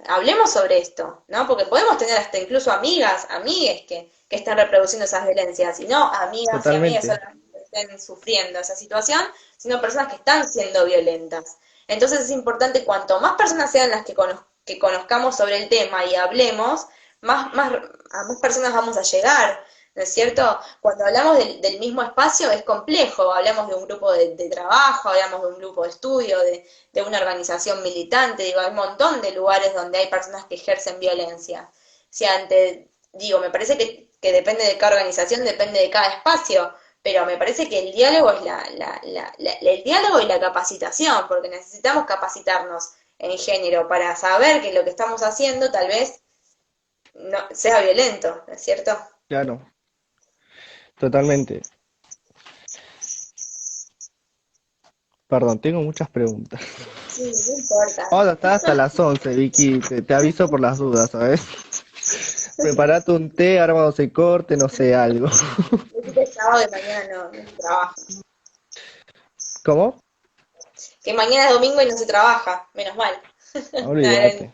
hablemos sobre esto, ¿no? Porque podemos tener hasta incluso amigas, amigues que están reproduciendo esas violencias, y no amigas y amigas Totalmente. solamente que estén sufriendo esa situación, sino personas que están siendo violentas. Entonces es importante, cuanto más personas sean las que conozcamos sobre el tema y hablemos, a más personas vamos a llegar, ¿no es cierto? Cuando hablamos del mismo espacio es complejo, hablamos de un grupo de trabajo, hablamos de un grupo de estudio, de una organización militante, digo, hay un montón de lugares donde hay personas que ejercen violencia. Si digo, me parece que depende de cada organización, depende de cada espacio, pero me parece que el diálogo es el diálogo y la capacitación, porque necesitamos capacitarnos en género para saber que lo que estamos haciendo tal vez no sea violento, ¿no es cierto? Claro, totalmente. Perdón, tengo muchas preguntas. Sí, no importa. Vamos a estar hasta las 11, Vicky. Te aviso por las dudas, ¿sabes? Preparate un té, armado se corte, no sé, algo. Decirte el sábado de mañana no se trabaja. ¿Cómo? Que mañana es domingo y no se trabaja, menos mal. No, Olvídate.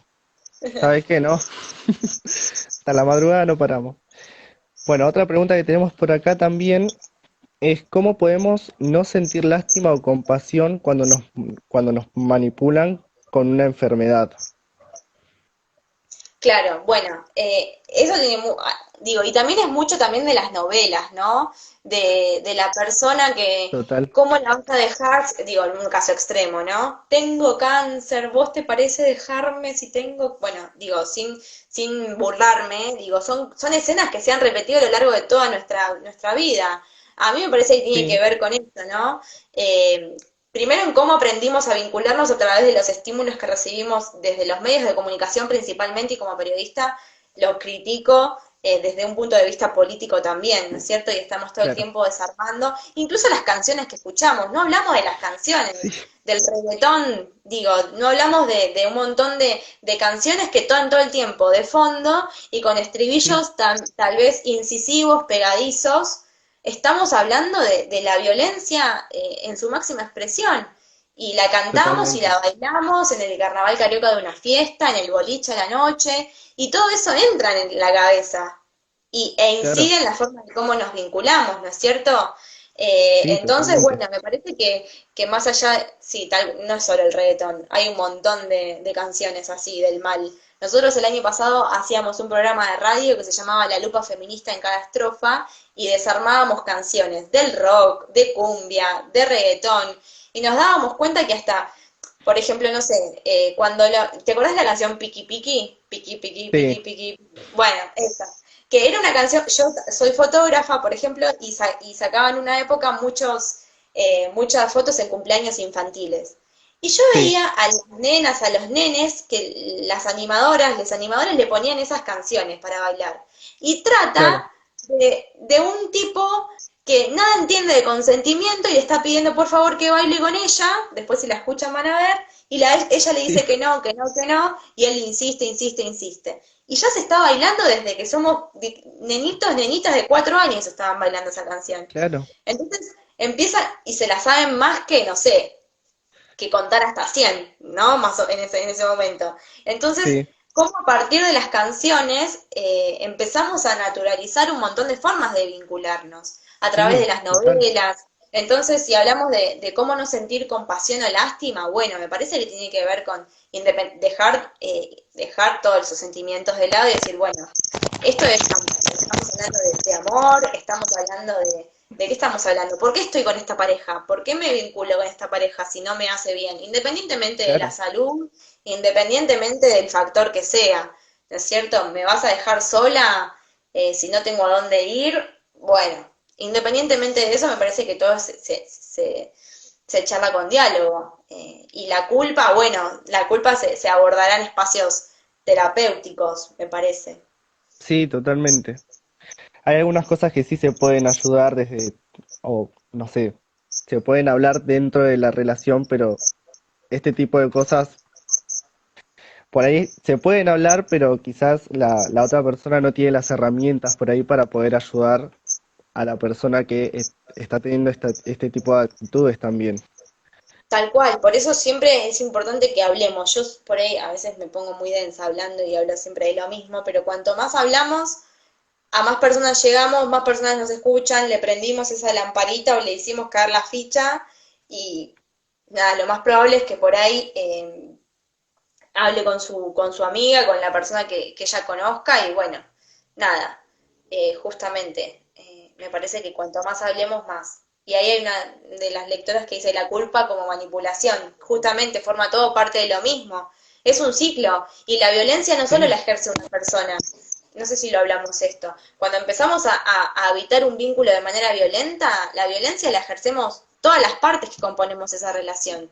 ¿Sabes qué? No. Hasta la madrugada no paramos. Bueno, otra pregunta que tenemos por acá también es cómo podemos no sentir lástima o compasión cuando nos manipulan con una enfermedad. claro, bueno, eso tiene, digo, y también es mucho también de las novelas, ¿no? De la persona que, Total. ¿cómo la vas a dejar? Digo, en un caso extremo, ¿no? Tengo cáncer, ¿vos te parece dejarme si tengo, bueno, digo, sin burlarme, digo, son escenas que se han repetido a lo largo de toda nuestra vida. A mí me parece que tiene que Sí, ver con esto, ¿no? Primero en cómo aprendimos a vincularnos a través de los estímulos que recibimos desde los medios de comunicación principalmente, y como periodista lo critico desde un punto de vista político también, ¿no es cierto? Y estamos todo el claro. tiempo desarmando, incluso las canciones que escuchamos, no hablamos de las Sí, canciones, del reggaetón, digo, no hablamos de un montón de canciones que están todo el tiempo de fondo y con sí, estribillos tal vez incisivos, pegadizos. Estamos hablando de la violencia en su máxima expresión. Y la cantamos y totalmente. la bailamos en el carnaval carioca de una fiesta, en el boliche a la noche, y todo eso entra en la cabeza e Claro, incide en la forma de cómo nos vinculamos, ¿no es cierto? Sí, Entonces, totalmente. bueno, me parece que más allá, sí, tal, no es solo el reggaetón, hay un montón de canciones así, del mal. Nosotros el año pasado hacíamos un programa de radio que se llamaba La Lupa Feminista en cada estrofa y desarmábamos canciones del rock, de cumbia, de reggaetón, y nos dábamos cuenta que hasta, por ejemplo, no sé, ¿te acordás de la canción Piki Piki? Piki Piki Sí, Piki Piki. Bueno, esa. Que era una canción, yo soy fotógrafa, por ejemplo, y sacaba en una época muchas fotos en cumpleaños infantiles. Y yo sí, veía a las nenas, a los nenes, que las animadoras, los animadores le ponían esas canciones para bailar. Y claro, trata de un tipo que nada entiende de consentimiento y le está pidiendo por favor que baile con ella, después si la escuchan van a ver, y ella le sí, dice que no, que no, que no, y él insiste, insiste, insiste. Y ya se está bailando desde que somos nenitos, nenitas de 4 años estaban bailando esa canción. claro, Entonces empieza y se la saben más que, no sé, que contar hasta 100, ¿no? En ese momento. Entonces, sí, cómo a partir de las canciones empezamos a naturalizar un montón de formas de vincularnos a través de sí, las total. novelas. Entonces, si hablamos de cómo no sentir compasión o lástima, bueno, me parece que tiene que ver con dejar todos esos sentimientos de lado y decir, bueno, esto es amor, estamos hablando de amor, estamos hablando ¿de qué estamos hablando? ¿Por qué estoy con esta pareja? ¿Por qué me vinculo con esta pareja si no me hace bien? Independientemente de la Claro, salud, independientemente del factor que sea, ¿no es cierto? ¿Me vas a dejar sola si no tengo a dónde ir? Bueno, independientemente de eso, me parece que todo se charla con diálogo. Y la culpa, bueno, la culpa se abordará en espacios terapéuticos, me parece. sí, totalmente. Hay algunas cosas que sí se pueden ayudar desde, o no sé, se pueden hablar dentro de la relación, pero este tipo de cosas por ahí se pueden hablar, pero quizás la otra persona no tiene las herramientas por ahí para poder ayudar a la persona que está teniendo este tipo de actitudes también. Tal cual, por eso siempre es importante que hablemos. Yo por ahí a veces me pongo muy densa hablando y hablo siempre de lo mismo, pero cuanto más hablamos, a más personas llegamos, más personas nos escuchan, le prendimos esa lamparita o le hicimos caer la ficha y nada, lo más probable es que por ahí hable con su amiga, con la persona que ella conozca y bueno, nada, justamente, me parece que cuanto más hablemos, más. Y ahí hay una de las lectoras que dice la culpa como manipulación, justamente forma todo parte de lo mismo. Es un ciclo y la violencia no solo Sí, la ejerce una persona, no sé si lo hablamos esto, cuando empezamos a habitar un vínculo de manera violenta, la violencia la ejercemos todas las partes que componemos esa relación.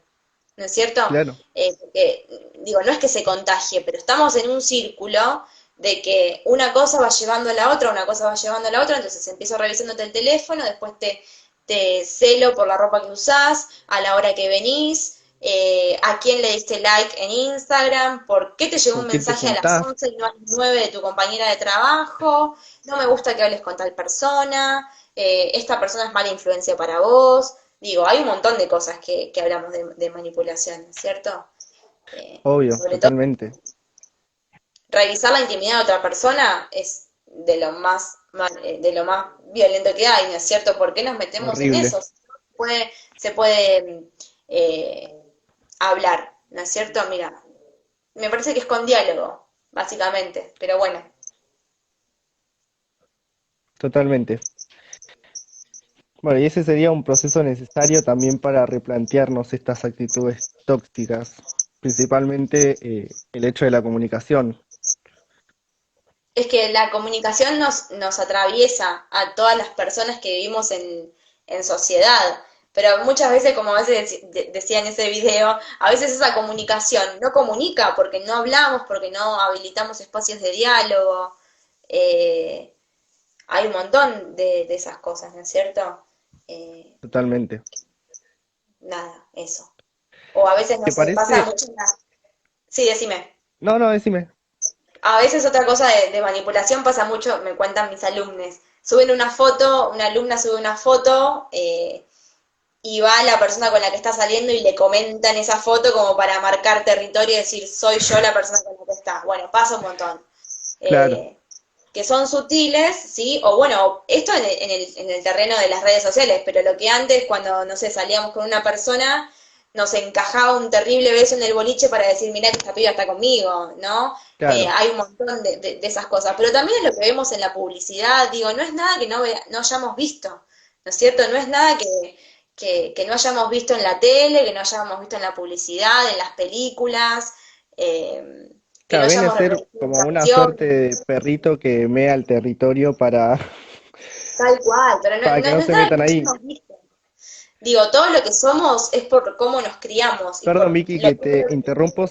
¿No es cierto? claro, Porque, digo, no es que se contagie, pero estamos en un círculo de que una cosa va llevando a la otra, una cosa va llevando a la otra, entonces empiezo revisándote el teléfono, después te celo por la ropa que usás, a la hora que venís, a quién le diste like en Instagram, por qué te llegó con un quién te mensaje a las juntás, 11 y no a las 9 de tu compañera de trabajo, no me gusta que hables con tal persona, esta persona es mala influencia para vos. Digo, hay un montón de cosas que hablamos de manipulación, ¿cierto? obvio, Sobre todo, totalmente. revisar la intimidad de otra persona es de lo más violento que hay, ¿no es cierto? ¿Por qué nos metemos en Horrible, eso? Se puede hablar, ¿no es cierto? Mira, me parece que es con diálogo, básicamente, pero bueno, totalmente. Bueno, y ese sería un proceso necesario también para replantearnos estas actitudes tóxicas, principalmente el hecho de la comunicación. es que la comunicación nos atraviesa a todas las personas que vivimos en sociedad, pero muchas veces, como a veces decía en ese video, a veces esa comunicación no comunica porque no hablamos, porque no habilitamos espacios de diálogo. eh, Hay un montón de esas cosas, ¿no es cierto? Eh, Totalmente. Nada, eso. O a veces, no ¿Te sé, pasa parece? mucho Sí, decime. No, no, decime. A veces otra cosa de manipulación pasa mucho, me cuentan mis alumnos. Suben una foto, una alumna sube una foto y va la persona con la que está saliendo y le comentan esa foto como para marcar territorio y decir, soy yo la persona con la que está. Bueno, pasa un montón. Claro, Eh, que son sutiles, ¿sí? O bueno, esto en el terreno de las redes sociales, pero lo que antes, cuando, no sé, salíamos con una persona, nos encajaba un terrible beso en el boliche para decir, mirá que esta piba está conmigo, ¿no? Claro, Hay un montón de esas cosas, pero también es lo que vemos en la publicidad, digo, no es nada que no hayamos visto, ¿no es cierto? No es nada que no hayamos visto en la tele, que no hayamos visto en la publicidad, en las películas, que no claro, viene a hayamos ser reproducido en como una canciones. suerte de perrito que mea el territorio para, Tal cual, pero para que no no es se nada metan que no ahí. hayamos visto. Digo, todo lo que somos es por cómo nos criamos y Perdón, por Vicky, lo que que te interrumpo.